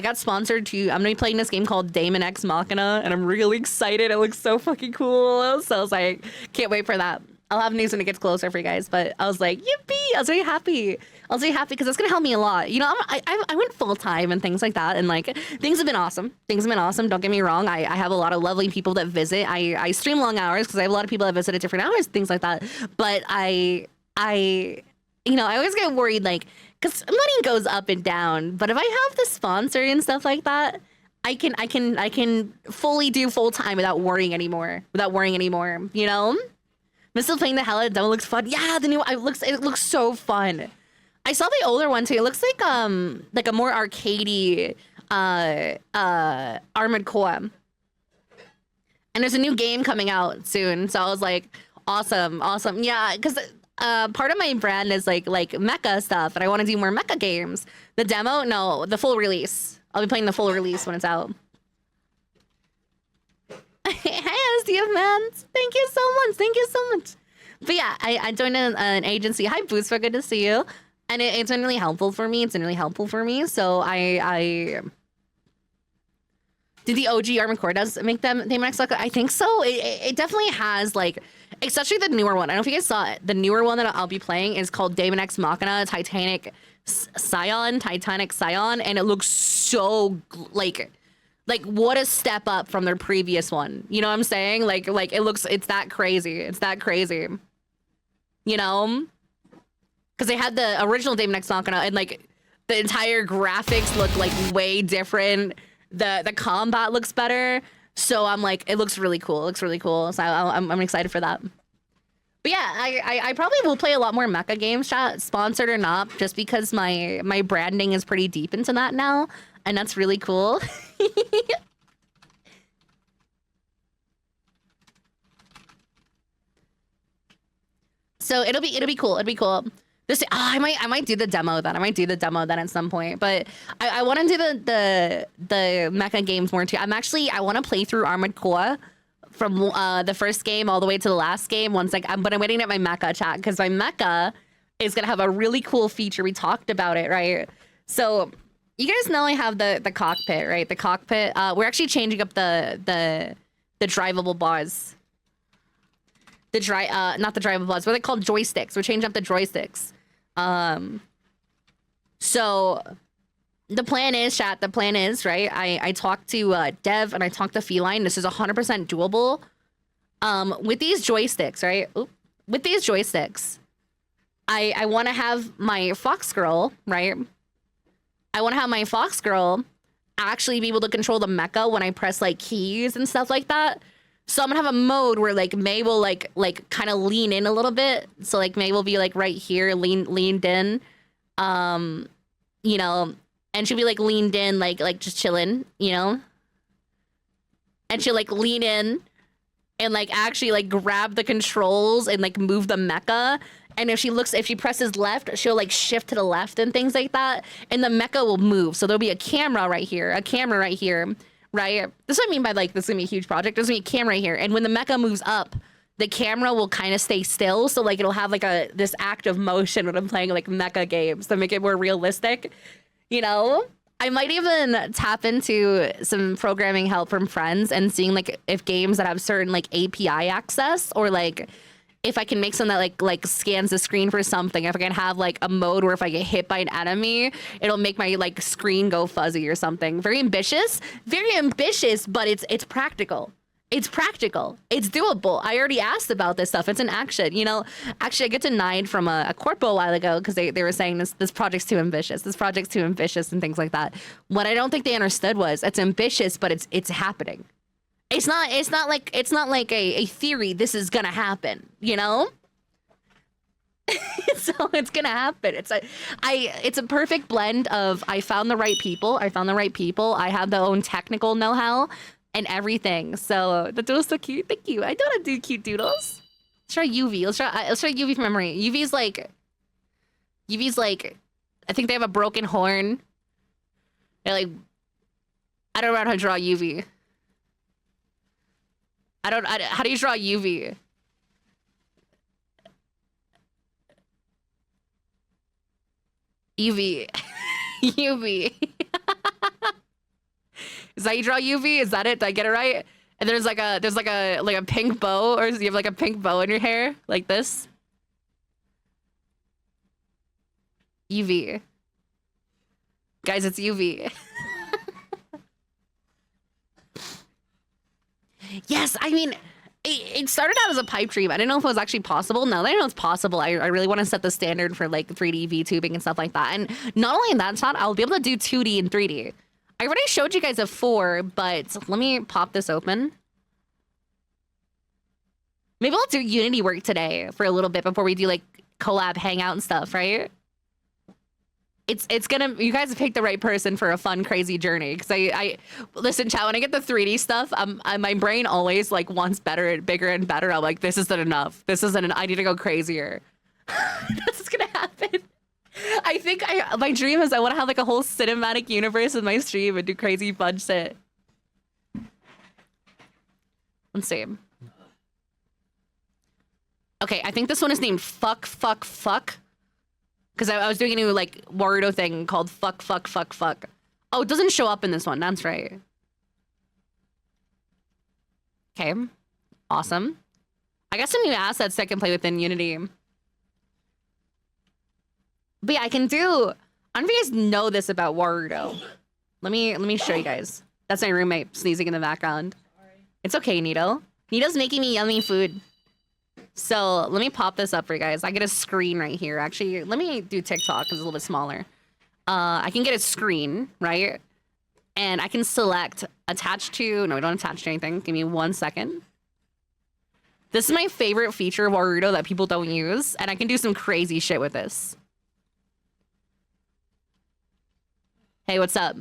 got sponsored to. I'm gonna be playing this game called Daemon X Machina, and I'm really excited. It looks so fucking cool. So I was like, can't wait for that. I'll have news when it gets closer for you guys, but I was like, yippee! I was very happy because it's gonna help me a lot. I went full time and things like that, and like things have been awesome. Don't get me wrong. I have a lot of lovely people that visit. I stream long hours because I have a lot of people that visit at different hours, things like that. But I always get worried, like, because money goes up and down. But if I have the sponsor and stuff like that, I can fully do full time without worrying anymore. I'm still playing the hell out of demo. Looks fun. Yeah, the new it looks so fun. I saw the older one too. It looks like a more arcadey Armored Core. And there's a new game coming out soon. So I was like, awesome. Yeah, because part of my brand is like mecha stuff, and I want to do more mecha games. The demo, no, the full release. I'll be playing the full release when it's out. Hey, SDF man. Thank you so much. But yeah, I joined an agency. Hi, Boosfa. Good to see you. And it's been really helpful for me. So I did the OG Armored Core does make them next look. I think so. It definitely has, like, especially the newer one. I don't know if you guys saw it. The newer one that I'll be playing is called Daemon X Machina Titanic Scion, and it looks so like what a step up from their previous one. You know what I'm saying? Like it's that crazy. Because they had the original Daemon X Machina, and like the entire graphics look like way different. The combat looks better. So I'm like, it looks really cool. So I'm excited for that. But yeah, I probably will play a lot more mecha games, chat, sponsored or not, just because my branding is pretty deep into that now. And that's really cool. So it'll be cool. This I might do the demo then. At some point. But I want to do the mecha games more too. I want to play through Armored Core from the first game all the way to the last game. But I'm waiting at my Mecha chat because my Mecha is gonna have a really cool feature. We talked about it, right? So you guys know I have the cockpit, right? The cockpit. We're actually changing up the drivable bars. Not the drivable bars. What are they called? Joysticks. We're changing up the joysticks. So the plan is, chat. The plan is, right? I talked to Dev and I talked to Feline. This is 100% doable. With these joysticks, right? With these joysticks, I want to have my Fox Girl, right? I want to have my Fox Girl actually be able to control the mecha when I press like keys and stuff like that. So I'm gonna have a mode where like May will like kind of lean in a little bit. So like May will be like right here, leaned in, you know, and she'll be like leaned in, like just chilling, you know. And she'll like lean in and like actually like grab the controls and like move the mecha. And if she presses left, she'll like shift to the left and things like that. And the mecha will move. So there'll be a camera right here, right? This is what I mean by like, this is gonna be a huge project. There's gonna be a camera right here. And when the mecha moves up, the camera will kind of stay still. So like it'll have like this active motion when I'm playing like mecha games to make it more realistic, you know? I might even tap into some programming help from friends and seeing like if games that have certain like API access, or like if I can make something that like scans the screen for something. If I can have like a mode where if I get hit by an enemy, it'll make my like screen go fuzzy or something. Very ambitious, but it's practical. It's practical. It's doable. I already asked about this stuff. It's in action. You know, actually, I get denied from a corpo a while ago because they were saying this project's too ambitious. This project's too ambitious and things like that. What I don't think they understood was it's ambitious, but it's happening. It's not like a theory. This is gonna happen. You know. So it's gonna happen. It's a perfect blend of I found the right people. I have their own technical know-how and everything. So the doodle's so cute. Thank you. I don't want to do cute doodles. Let's try UV. Let's try UV from memory. UV's like I think they have a broken horn. They're like, I don't know how to draw UV. How do you draw UV? UV. UV. Is that how you draw UV? Is that it? Did I get it right? And there's like a pink bow, or you have like a pink bow in your hair, like this. UV. Guys, it's UV. Yes, I mean, it started out as a pipe dream. I didn't know if it was actually possible. Now that I know it's possible, I really want to set the standard for like 3D VTubing and stuff like that. And not only in that shot, I'll be able to do 2D and 3D. I already showed you guys a 4, but let me pop this open. Maybe I'll do Unity work today for a little bit before we do like collab hangout and stuff, right? It's gonna, you guys have picked the right person for a fun, crazy journey. Cause I listen, chat, when I get the 3D stuff, my brain always like wants better and bigger and better. I'm like, this isn't enough. I need to go crazier. That's what's gonna happen. I think my dream is I want to have like a whole cinematic universe in my stream and do crazy fun shit. Let's see. Okay, I think this one is named Fuck. Because I was doing a new like Warudo thing called Fuck. Oh, it doesn't show up in this one. That's right. Okay, awesome. I got some new assets that I can play within Unity. But yeah, I can do, I don't know if you guys know this about Warudo. Let me show you guys. That's my roommate sneezing in the background. It's okay, Nito. Nito's making me yummy food. So let me pop this up for you guys. I get a screen right here. Actually, let me do TikTok because it's a little bit smaller. I can get a screen, right? And I can select attach to, no, we don't attach to anything. Give me 1 second. This is my favorite feature of Warudo that people don't use. And I can do some crazy shit with this. Hey, what's up?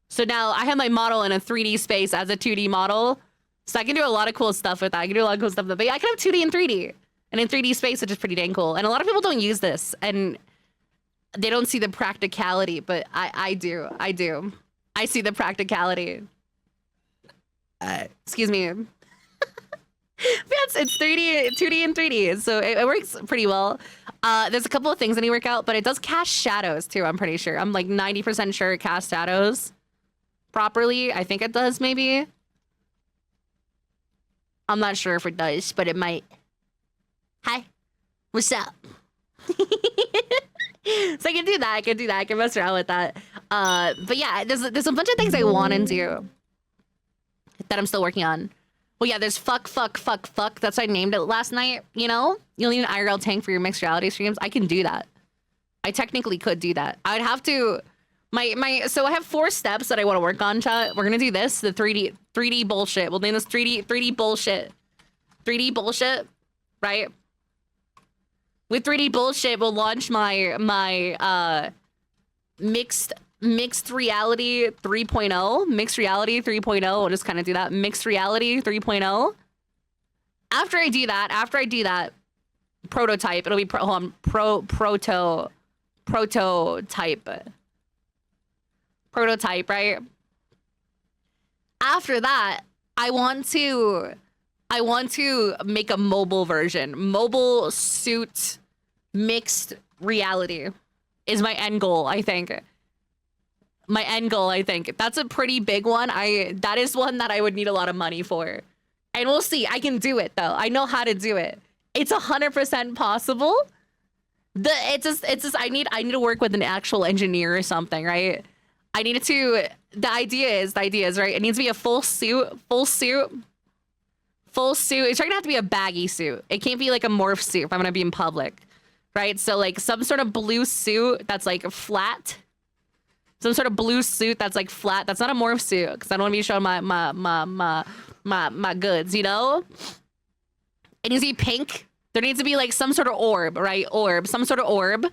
So now I have my model in a 3D space as a 2D model. So I can do a lot of cool stuff with that. I can do a lot of cool stuff with that. But yeah, I can have 2D and 3D. And in 3D space, which is pretty dang cool. And a lot of people don't use this. And they don't see the practicality. But I do. I see the practicality. Excuse me. It's 3D, 2D, and 3D, so it works pretty well. There's a couple of things that need to work out, but it does cast shadows too. I'm pretty sure. I'm like 90% sure it casts shadows properly. I think it does, maybe. I'm not sure if it does, but it might. Hi, what's up? So I can do that. I can do that. I can mess around with that. But yeah, there's a bunch of things I want to do that I'm still working on. Well, yeah, there's fuck. That's what I named it last night. You know, you'll need an IRL tank for your mixed reality streams. I can do that. I technically could do that. I'd have to. So I have 4 steps that I want to work on, chat. We're gonna do this, the 3D bullshit. We'll name this 3D bullshit. 3D bullshit, right? With 3D bullshit, we'll launch my mixed reality 3.0. Mixed reality 3.0. We'll just kind of do that. Mixed reality 3.0. After I do that, prototype. It'll be prototype, right? After that, I want to make a mobile version. Mobile suit mixed reality is my end goal, I think. That's a pretty big one. That is one that I would need a lot of money for. And we'll see. I can do it though. I know how to do it. It's 100% possible. It's just I need to work with an actual engineer or something, right? The idea is right. It needs to be a full suit. It's gonna have to be a baggy suit. It can't be like a morph suit if I'm gonna be in public, right? So like some sort of blue suit that's like flat. Some sort of blue suit that's like flat. That's not a morph suit because I don't want to be showing my goods, you know? It needs to be pink. There needs to be like some sort of orb, right? Some sort of orb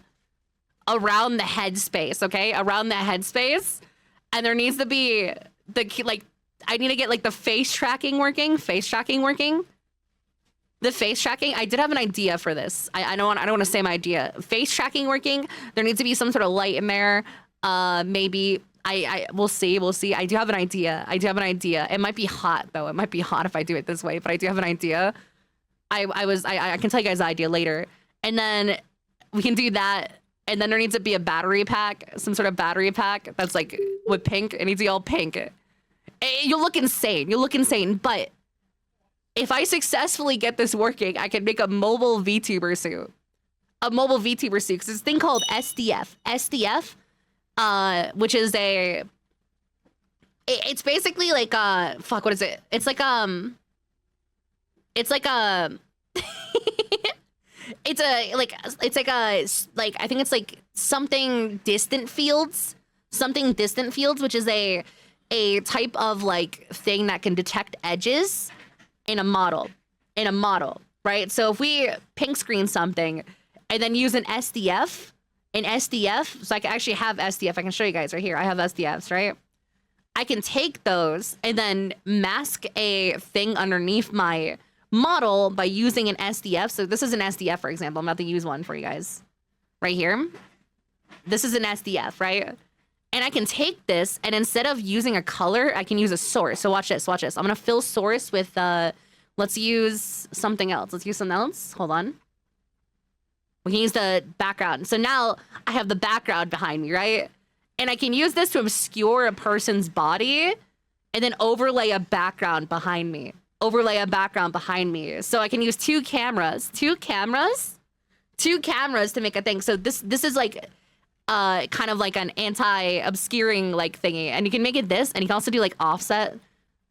around the headspace, okay? Around the headspace. And there needs to be I need to get like the face tracking working. The face tracking, I did have an idea for this. I don't want to say my idea. Face tracking working. There needs to be some sort of light in there. Maybe we'll see. I do have an idea. It might be hot though. It might be hot if I do it this way, but I do have an idea. I can tell you guys the idea later. And then we can do that. And then there needs to be a battery pack, some sort of battery pack that's like with pink. It needs to be all pink. You'll look insane. But if I successfully get this working, I can make a mobile VTuber suit. Because this thing called SDF. Which is it's basically like what is it? It's like I think it's like something distant fields, which is a type of like thing that can detect edges in a model, right? So if we pink screen something and then use an SDF, so I can actually have SDF. I can show you guys right here. I have SDFs, right? I can take those and then mask a thing underneath my model by using an SDF. So this is an SDF, for example. I'm about to use one for you guys right here. This is an SDF, right? And I can take this and instead of using a color, I can use a source. So watch this. I'm gonna fill source with let's use something else. Hold on. We can use the background. So now I have the background behind me, right? And I can use this to obscure a person's body and then overlay a background behind me. So I can use two cameras to make a thing. So this is like kind of like an anti-obscuring like thingy. And you can make it this, and you can also do like offset.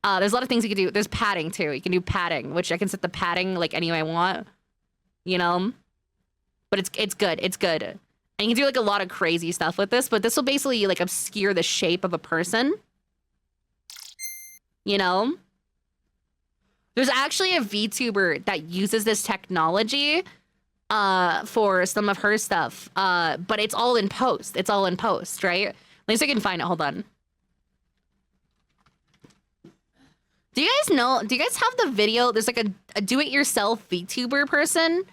There's a lot of things you can do. There's padding too. You can do padding, which I can set the padding like any way I want, you know? But it's good. And you can do like a lot of crazy stuff with this, but this will basically like obscure the shape of a person. You know? There's actually a VTuber that uses this technology for some of her stuff. But it's all in post. Right? At least I can find it. Hold on. Do you guys have the video? There's like a do-it-yourself VTuber person.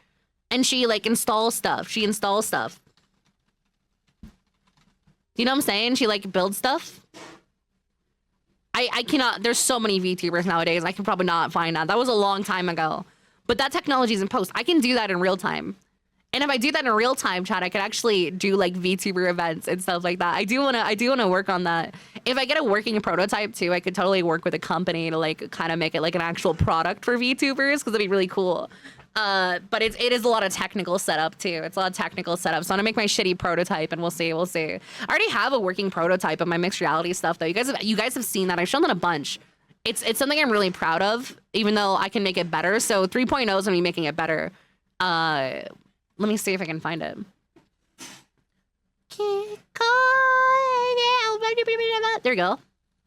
And she like installs stuff. Do you know what I'm saying? She like builds stuff. I cannot, there's so many VTubers nowadays. I can probably not find that. That was a long time ago. But that technology is in post. I can do that in real time. And if I do that in real time, chat, I could actually do like VTuber events and stuff like that. I do wanna work on that. If I get a working prototype too, I could totally work with a company to like kind of make it like an actual product for VTubers, because it'd be really cool. But it is a lot of technical setup too. It's a lot of technical setup. So I'm gonna make my shitty prototype, and we'll see. I already have a working prototype of my mixed reality stuff though. You guys have seen that. I've shown that a bunch. It's something I'm really proud of, even though I can make it better. So 3.0 is gonna be making it better. Let me see if I can find it. There we go.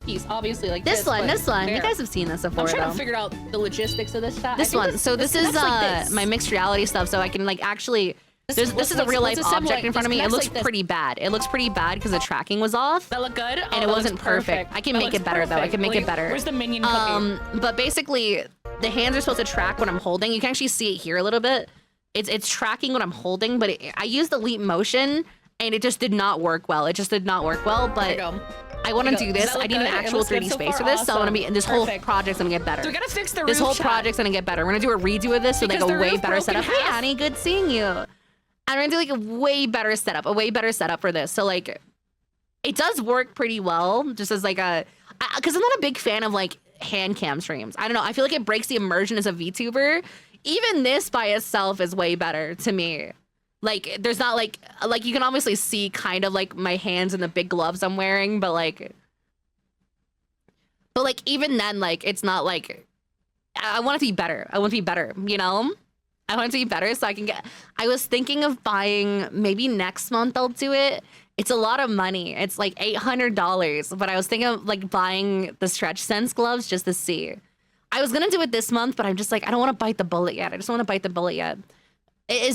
Piece, obviously, like This one. there. You guys have seen this before. I'm trying though. to figure out the logistics of this shot. This one. So this is like this. my mixed reality stuff. So I can like actually. This is a real life object in front of me. It looks pretty bad. It looks pretty bad because the tracking was off. That look good? And it wasn't perfect. I can make it better though. I can make it better. Where's the minion cookie? But basically, the hands are supposed to track what I'm holding. You can actually see it here a little bit. It's tracking what I'm holding, but I used the leap motion and it just did not work well. But I want to do this. I need an actual 3D space for this, so I'm gonna be. This whole project's gonna get better. They're gonna fix the roof. This whole project's gonna get better. We're gonna do a redo of this, so like a way better setup. Hey, Annie, good seeing you. And we're gonna do like a way better setup for this. So like, it does work pretty well, just as like because I'm not a big fan of like hand cam streams. I don't know. I feel like it breaks the immersion as a VTuber. Even this by itself is way better to me. Like, there's not like you can obviously see kind of like my hands and the big gloves I'm wearing, but like even then, like, it's not like, I want it to be better. I want it to be better, you know? I want it to be better so I can I was thinking of buying, maybe next month I'll do it. It's a lot of money. It's like $800, but I was thinking of like buying the Stretch Sense gloves just to see. I was gonna do it this month, but I'm just like, I don't want to bite the bullet yet. This is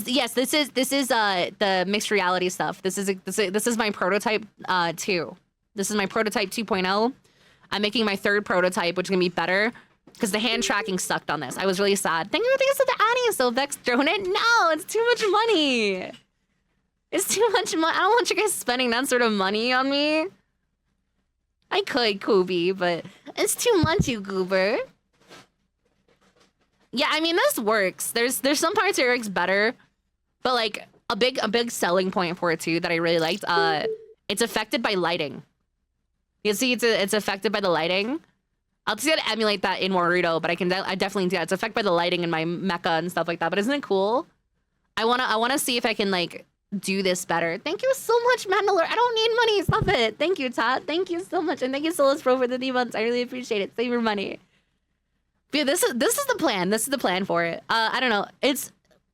the mixed reality stuff. This is my prototype 2. This is my prototype 2.0. I'm making my third prototype, which is gonna be better because the hand tracking sucked on this. I was really sad. Thank you for the Annie is so vexed throwing it. No, it's too much money. It's too much money. I don't want you guys spending that sort of money on me. I could, Kobe, but it's too much, you goober. Yeah, I mean, this works. There's some parts where it works better, but like a big selling point for it too that I really liked. It's affected by lighting. You see, it's affected by the lighting. I'll just gotta emulate that in Naruto, but I definitely do that. It's affected by the lighting in my mecha and stuff like that. But isn't it cool? I wanna see if I can like do this better. Thank you so much, Mandalore. I don't need money. Stop it. Thank you, Todd. Thank you so much, and thank you, Solus Pro, for the 3 months. I really appreciate it. Save your money. But yeah, this is the plan. This is the plan for it. I don't know. It's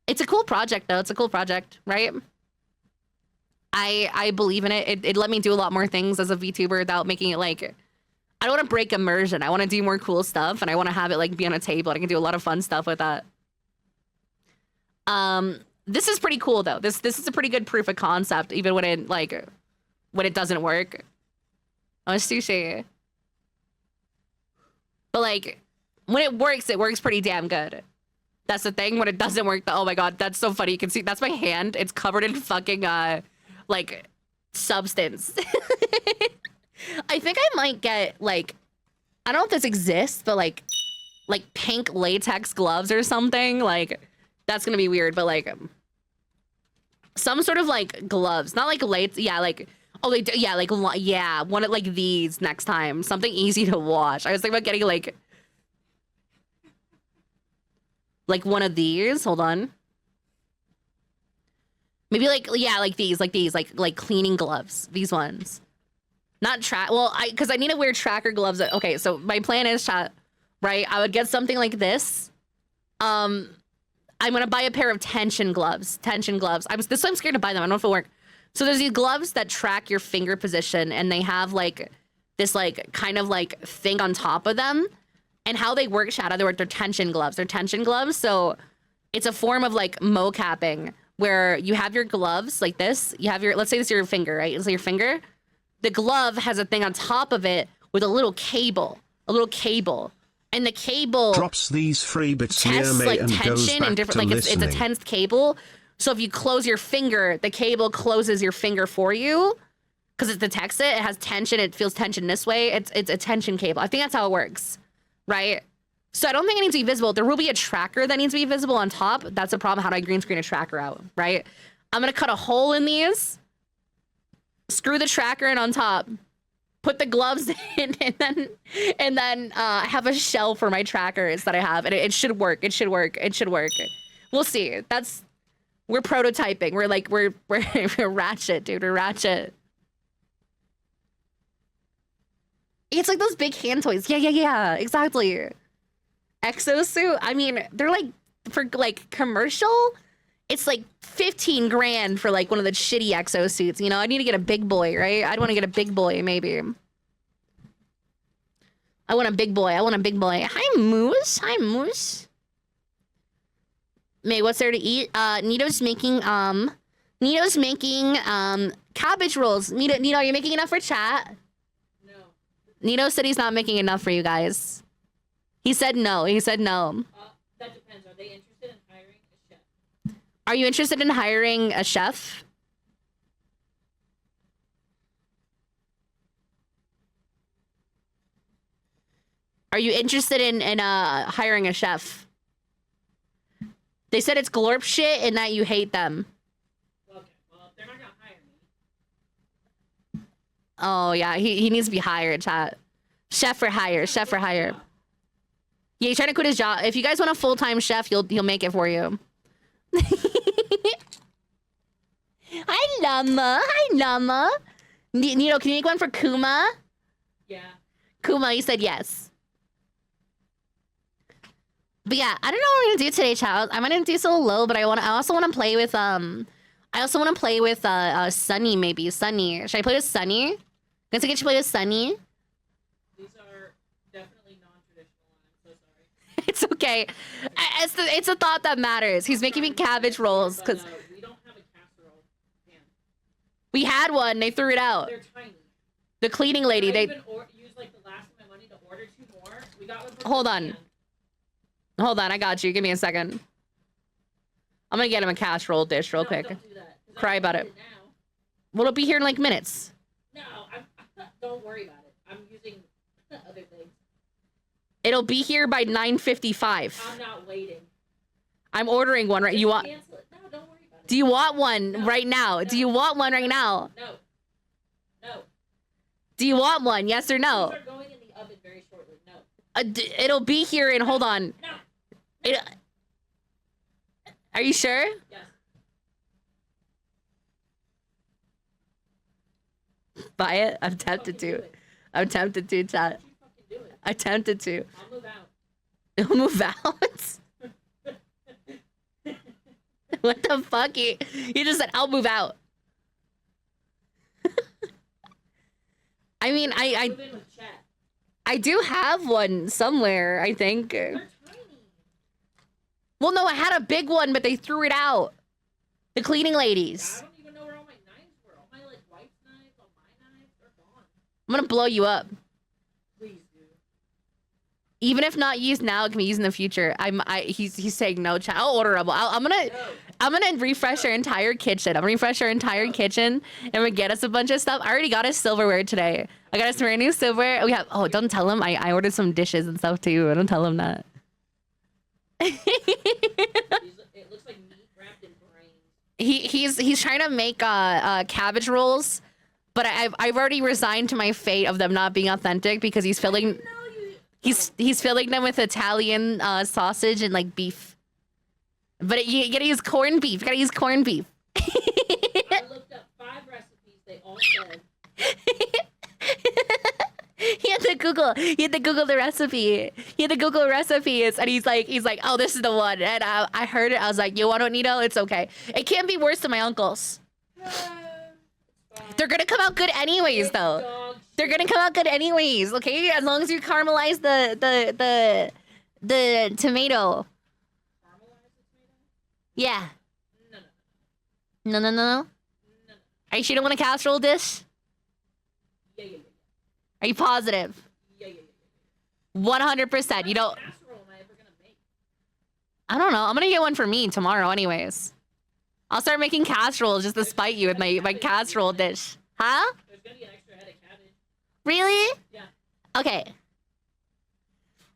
a cool project though. It's a cool project, right? I believe in it. It let me do a lot more things as a VTuber without making it like, I don't want to break immersion. I want to do more cool stuff, and I want to have it like be on a table. And I can do a lot of fun stuff with that. This is pretty cool though. This is a pretty good proof of concept, even when it doesn't work. Oh, sushi. But like, when it works pretty damn good. That's the thing. When it doesn't work, oh my god, that's so funny. You can see that's my hand. It's covered in fucking like substance. I think I might get like, I don't know if this exists, but like pink latex gloves or something. Like, that's gonna be weird, but like some sort of like gloves, not like yeah, like oh they do, yeah, like yeah, one of like these next time, something easy to wash. I was thinking about getting like one of these. Hold on. Maybe like, yeah, like these, like cleaning gloves. These ones. Not because I need to wear tracker gloves. Okay, so my plan is, chat, right? I would get something like this. I'm gonna buy a pair of tension gloves. I'm scared to buy them. I don't know if it'll work. So there's these gloves that track your finger position, and they have like this like kind of like thing on top of them. And how they work, Shadow, they're tension gloves. They're tension gloves. So it's a form of like mocapping where you have your gloves like this. You have let's say this is your finger, right? It's like your finger. The glove has a thing on top of it with a little cable. And the cable drops these free bits near tests me like and goes tension back and different, to like it's a tensed cable. So if you close your finger, the cable closes your finger for you. Because it detects it. It has tension. It feels tension this way. It's a tension cable. I think that's how it works. Right? So I don't think it needs to be visible. There will be a tracker that needs to be visible on top. That's a problem. How do I green screen a tracker out, right? I'm gonna cut a hole in these, screw the tracker in on top, put the gloves in, and then have a shell for my trackers that I have, and it should work. It should work. It should work. We'll see. We're prototyping. We're ratchet, dude. We're ratchet. It's like those big hand toys. Yeah. Exactly. Exosuit. I mean, they're like for like commercial. It's like 15 grand for like one of the shitty exosuits. You know, I need to get a big boy, right? I'd want to get a big boy, maybe. I want a big boy. Hi, Moose. May, what's there to eat? Nito's making cabbage rolls. Nito, are you making enough for chat? No. Nito said he's not making enough for you guys. He said no. That depends. Are they interested in hiring a chef? Are you interested in hiring a chef? Are you interested in hiring a chef? They said it's glorp shit and that you hate them. Okay, well, if they're not gonna hire me. Oh yeah, he needs to be hired, chat. Chef for hire. Yeah, he's trying to quit his job. If you guys want a full-time chef, he'll make it for you. Hi, Llama. Nito, can you make one for Kuma? Yeah. Kuma, you said yes. But yeah, I don't know what we're gonna do today, child. I'm gonna do so low, but I also wanna play with Sunny, maybe. Sunny. Should I play with Sunny? Gonna get you play with Sunny. These are definitely non-traditional. I'm so sorry. It's okay. It's a thought that matters. He's making me cabbage rolls because we don't have a casserole pan. we had one. They threw it out. They're tiny. The cleaning lady. I They used like the last of my money to order 2 more. We got one. Hold on. I got you. Give me a second. I'm gonna get him a casserole dish real quick. Don't do that, Cry about it. Now. Will it be here in like minutes? No, don't worry about it. I'm using other things. It'll be here by 9:55. I'm not waiting. I'm ordering one right. Just You want? cancel it. No, don't worry about it. Do you want one right now? Do you want one right now? No. Do you want one? Yes or no? These are going in the oven very shortly. No. It'll be here in. Hold on. No. Are you sure? Yes. Buy it? I'm tempted to. I'm tempted to, chat. You fucking do it. I'm tempted to. I'll move out. It'll move out? What the fuck? You just said, I'll move out. I mean, Move in with chat. I do have one somewhere, I think. They're tiny. Well, no, I had a big one, but they threw it out. The cleaning I ladies. don't even know where all my knives were. All my like wife's knives, all my knives, they're gone. I'm gonna blow you up. Please do. Even if not used now, it can be used in the future. He's saying no, chat. I'll order them. I'm gonna refresh our entire kitchen. I'm gonna refresh our entire kitchen and we get us a bunch of stuff. I already got us silverware today. I got us brand new silverware. We have. Oh, don't tell him. I ordered some dishes and stuff too. Don't tell him that. It looks like meat wrapped in brains. He's trying to make cabbage rolls, but I've already resigned to my fate of them not being authentic because he's filling filling them with Italian sausage and like beef. But you gotta use corned beef. You gotta use corned beef. I looked up 5 recipes. They all said. He had to Google the recipe. He had to Google recipes, and he's like, oh, this is the one. And I heard it. I was like, you want it, Nito? It's okay. It can't be worse than my uncle's. They're gonna come out good anyways, though. Dog They're gonna come out good anyways. Okay, as long as you caramelize the tomato. Caramelize the tomato? Yeah. No. No. Are you sure you don't want a casserole dish? Yeah. Are you positive? Yeah. 100%. You don't. What casserole am I ever gonna make? I don't know. I'm gonna get one for me tomorrow, anyways. I'll start making casseroles just to spite you with my casserole dish. Huh? There's gonna be an extra head of cabbage. Really? Yeah. Okay.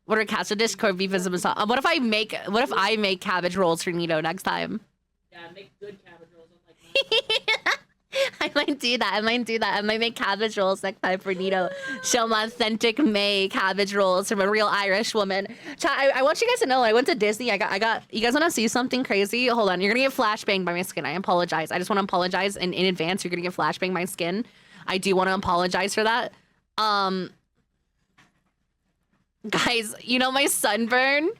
What are casserole dish, corned beef, and some sauce? What if I make cabbage rolls for Nito next time? Yeah, make good cabbage rolls. Unlike I might do that. I might make cabbage rolls next time for Nito. Show my authentic May cabbage rolls from a real Irish woman. Chat, I want you guys to know I went to Disney. I got. You guys want to see something crazy? Hold on. You're gonna get flashbanged by my skin. I apologize. I just want to apologize in advance. You're gonna get flashbanged by my skin. I do want to apologize for that. Guys, you know my sunburn?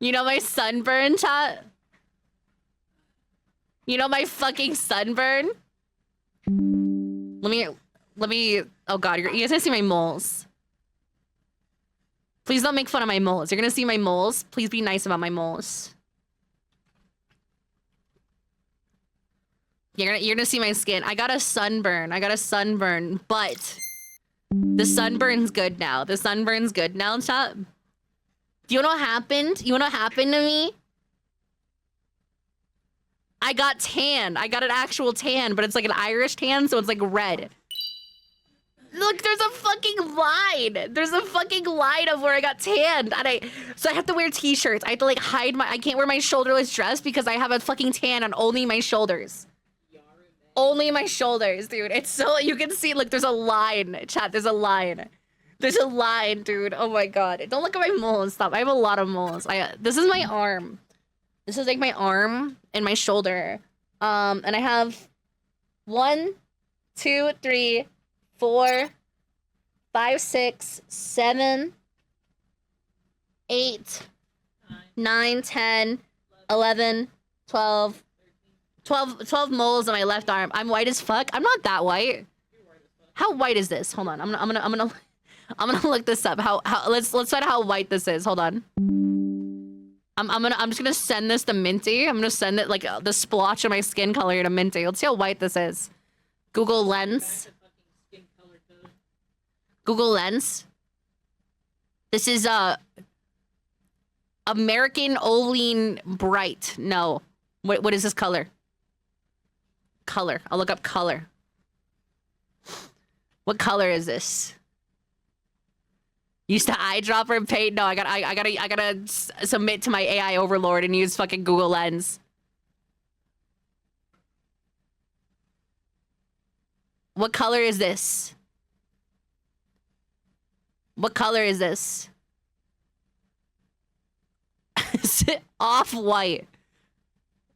You know my sunburn, chat? You know my fucking sunburn? Let me, oh god, you guys gonna see my moles. Please don't make fun of my moles. You're gonna see my moles. Please be nice about my moles. You're gonna see my skin. I got a sunburn, but the sunburn's good now. The sunburn's good now, chat. Do you know what happened? You know what happened to me? I got tan. I got an actual tan, but it's like an Irish tan, so it's like red. Look, there's a fucking line. There's a fucking line of where I got tanned. And so I have to wear t-shirts. I have to like hide I can't wear my shoulderless dress because I have a fucking tan on only my shoulders. Only my shoulders, dude. It's so, you can see, look, there's a line. Chat, there's a line. There's a line, dude. Oh my god. Don't look at my moles. Stop. I have a lot of moles. This is my arm. This is like my arm and my shoulder. And I have 1, 2, 3, 4, 5, 6, 7, 8, 9, 10, 11, 12 moles on my left arm. I'm white as fuck. I'm not that white. How white is this? Hold on. I'm gonna look this up. Let's find out how white this is. Hold on. I'm just gonna send this to Minty. I'm gonna send it like the splotch of my skin color to Minty. Let's see how white this is. Google Lens. Google Lens. This is American Olean Bright. No. What is this color? Color. I'll look up color. What color is this? Used to eyedropper paint. No, I gotta submit to my AI overlord and use fucking Google Lens. What color is this? What color is this? Is it off-white?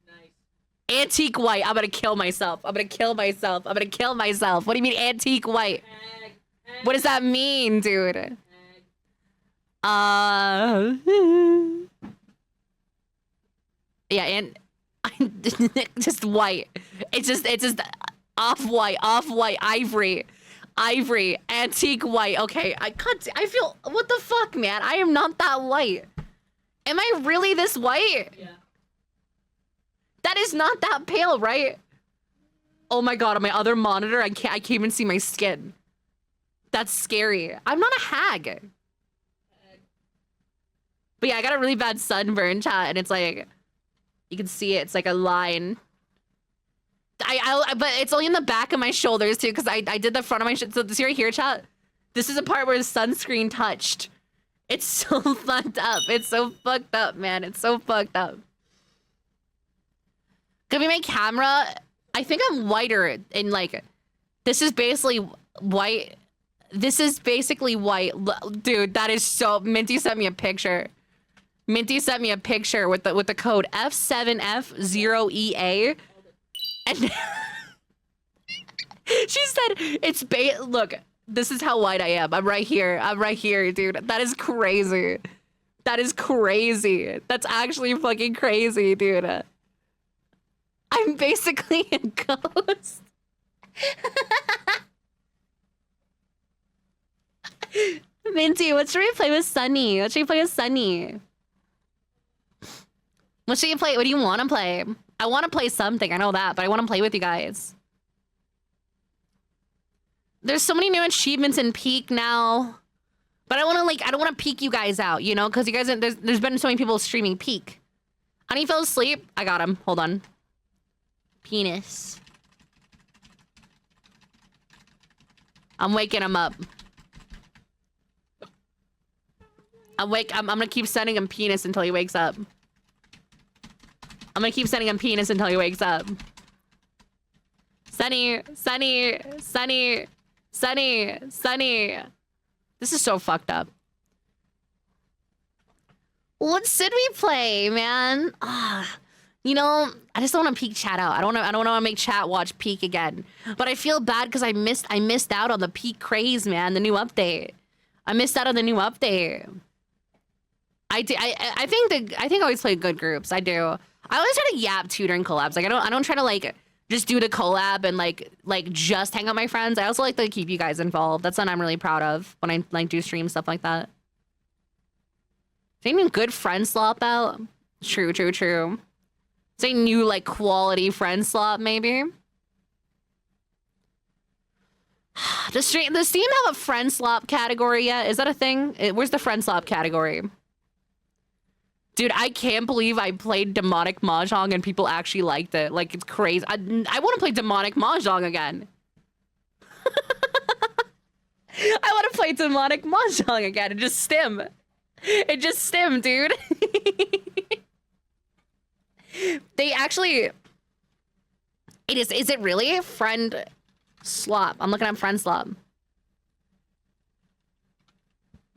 Nice. Antique white. I'm gonna kill myself. I'm gonna kill myself. I'm gonna kill myself. What do you mean antique white? What does that mean, dude? Yeah, and just white. It's just off-white, ivory, antique white. Okay, I feel, what the fuck, man? I am not that white. Am I really this white? Yeah. That is not that pale, right? Oh my god, on my other monitor, I can't even see my skin. That's scary. I'm not a hag. But yeah, I got a really bad sunburn, chat, and it's like, you can see it. It's like a line. But it's only in the back of my shoulders too, because I did the front of my so this right here, chat. This is a part where the sunscreen touched. It's so fucked up. It's so fucked up, man. It's so fucked up. Could be my camera. I think I'm whiter in like, this is basically white. This is basically white. Dude, that is so, Minty sent me a picture. Minty sent me a picture with the code F7F0EA. And she said, it's look, this is how white I am. I'm right here. I'm right here, dude. That is crazy. That is crazy. That's actually fucking crazy, dude. I'm basically a ghost. Minty, what should we play with Sunny? What should we play with Sunny? What should you play? What do you want to play? I want to play something. I know that, but I want to play with you guys. There's so many new achievements in Peak now, but I don't want to peek you guys out, you know, because you guys, there's been so many people streaming Peak. Honey fell asleep. I got him. Hold on. Penis. I'm waking him up. I'm gonna keep sending him penis until he wakes up. I'm gonna keep sending him penis until he wakes up. Sunny. This is so fucked up. What should we play, man? You know, I just don't want to peek chat out. I don't want to make chat watch peek again. But I feel bad because I missed out on the peek craze, man. The new update. I missed out on the new update. I think I always play good groups. I do. I always try to yap too during collabs. Like I don't try to like just do the collab and like just hang out with my friends. I also like to keep you guys involved. That's something I'm really proud of when I like do stream stuff like that. Is any good friend slop out? True. Is a new like quality friend slop maybe? Does Steam have a friend slop category yet? Is that a thing? Where's the friend slop category? Dude, I can't believe I played Demonic Mahjong and people actually liked it. Like, it's crazy. I want to play Demonic Mahjong again. I want to play Demonic Mahjong again and just stim. It just stim, dude. They actually... Is it really? Friend slop. I'm looking at friend slop.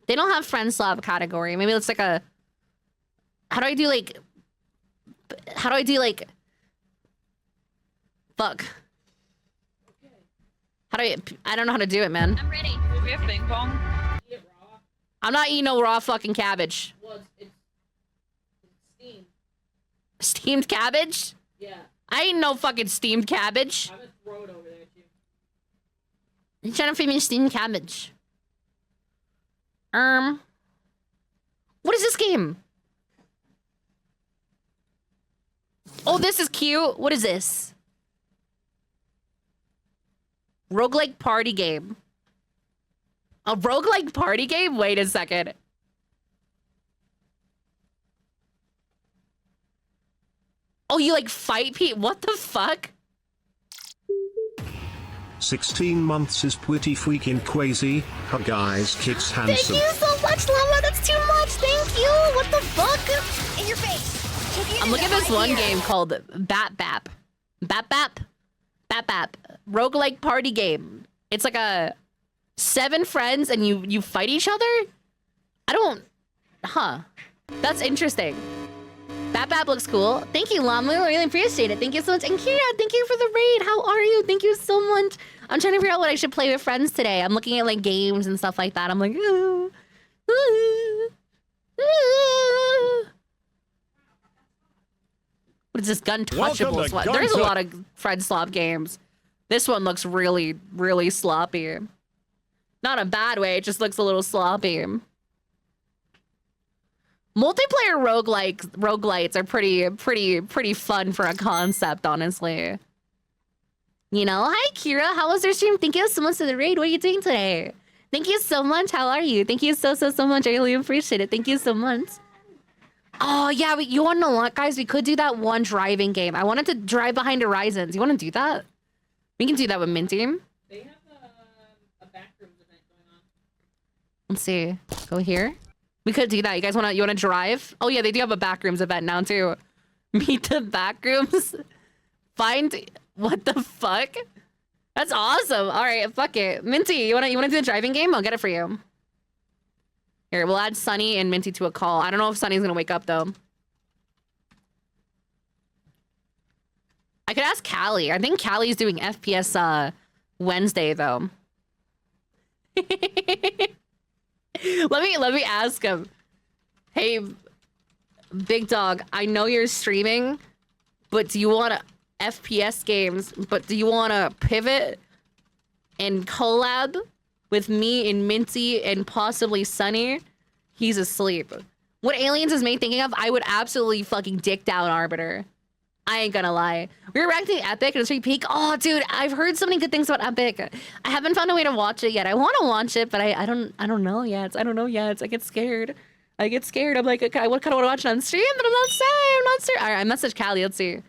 They don't have friend slop category. Maybe it's like a... How do I do like... Fuck. I don't know how to do it, man. I'm ready. We have ping pong. Eat it raw. I'm not eating no raw fucking cabbage. Well, it's steamed. Steamed cabbage? Yeah. I ain't no fucking steamed cabbage. I'm gonna throw it over there too. You're trying to feed me steamed cabbage. What is this game? Oh, this is cute. What is this? Roguelike party game. A roguelike party game? Wait a second. Oh, you like fight people? What the fuck? 16 months is pretty freaking crazy. Her guys, kids handsome. Thank you so much, Llama. That's too much. Thank you. What the fuck? In your face. I'm looking at this one game called Bat Bap. Bat Bap? Bat Bap. Roguelike party game. It's like a 7 friends and you fight each other? That's interesting. Bat Bap looks cool. Thank you, Lamu. I really appreciate it. Thank you so much. And Kira, thank you for the raid. How are you? Thank you so much. I'm trying to figure out what I should play with friends today. I'm looking at like games and stuff like that. I'm like, ooh, ooh, ooh. What is this? Guntouchables? What? There's a lot of friend slop games. This one looks really, really sloppy. Not a bad way. It just looks a little sloppy. Multiplayer roguelites are pretty fun for a concept, honestly. You know? Hi, Kira. How was your stream? Thank you so much for the raid. What are you doing today? Thank you so much. How are you? Thank you so much. I really appreciate it. Thank you so much. Oh, yeah. You want to know what, guys? We could do that one driving game. I wanted to drive behind Horizons. You want to do that? We can do that with Minty. They have a backrooms event going on. Let's see. Go here. We could do that. You guys want to drive? Oh yeah, they do have a backrooms event now too. Meet the backrooms. Find what the fuck? That's awesome. All right, fuck it. Minty, you wanna do the driving game? I'll get it for you. Here, we'll add Sunny and Minty to a call. I don't know if Sunny's gonna wake up though. I could ask Callie. I think Callie's doing FPS Wednesday though. Let me ask him. Hey, big dog, I know you're streaming, but do you want FPS games? But do you want to pivot and collab with me and Minty and possibly Sunny? He's asleep. What Aliens is Made thinking of? I would absolutely fucking dick down Arbiter. I ain't gonna lie. We were reacting to Epic and it's pretty peak. Oh, dude, I've heard so many good things about Epic. I haven't found a way to watch it yet. I want to watch it, but I don't know yet. I don't know yet. I get scared. I'm like, okay, I kind of want to watch it on stream, but I'm not sure. All right, I messaged Callie. Let's see.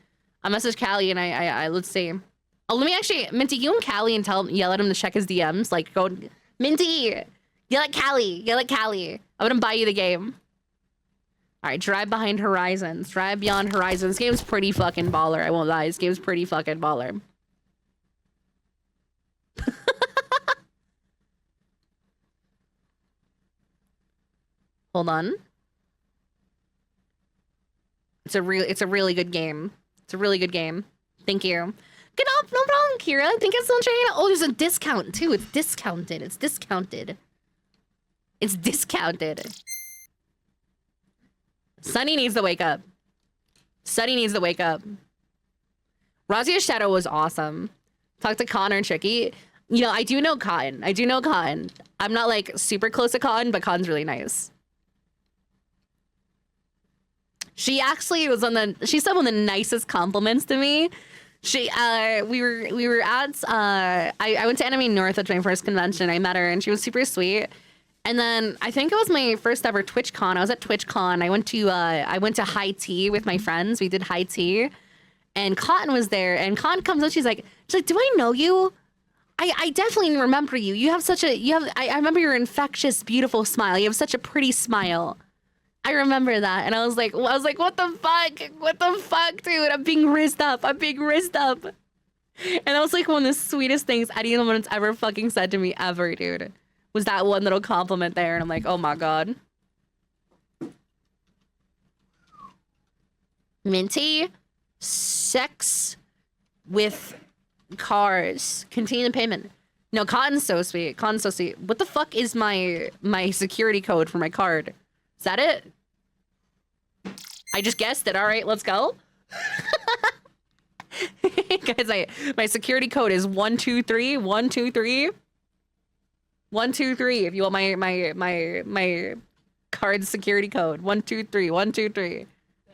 I messaged Callie and I let's see. Oh, let me actually, Minty, you and Callie and yell at him to check his DMs. Like, go, Minty, Yell at Callie. Yell at Callie. I'm gonna buy you the game. All right, Drive Behind Horizons. Drive Beyond Horizons. This game's pretty fucking baller. I won't lie. This game's pretty fucking baller. Hold on. It's a really good game. It's a really good game. Thank you. Good up, no problem, Kira. Thank you so much. Oh, there's a discount too. It's discounted. It's discounted. It's discounted. Sunny needs to wake up. Sunny needs to wake up. Razia's Shadow was awesome. Talk to Connor and Tricky. You know, I do know Cotton. I do know Cotton. I'm not like super close to Cotton, but Cotton's really nice. She actually was she said one of the nicest compliments to me. We were at I went to Anime North at my first convention. I met her and she was super sweet. And then I think it was my first ever TwitchCon. I was at TwitchCon. I went to high tea with my friends. We did high tea, and Cotton was there. And Cotton comes up. She's like, "Do I know you? I definitely remember you. I remember your infectious, beautiful smile. You have such a pretty smile. I remember that." And I was like, what the fuck? What the fuck, dude? I'm being rizzed up. I'm being rizzed up. And that was like one of the sweetest things anyone's ever fucking said to me ever, dude. Was that one little compliment there. And I'm like, oh my God. Minty, sex with cars. Continue the payment. No, Cotton's so sweet. Cotton's so sweet. What the fuck is my security code for my card? Is that it? I just guessed it. All right, let's go. Guys, my security code is 123 123 123. If you want my card security code, 123 123.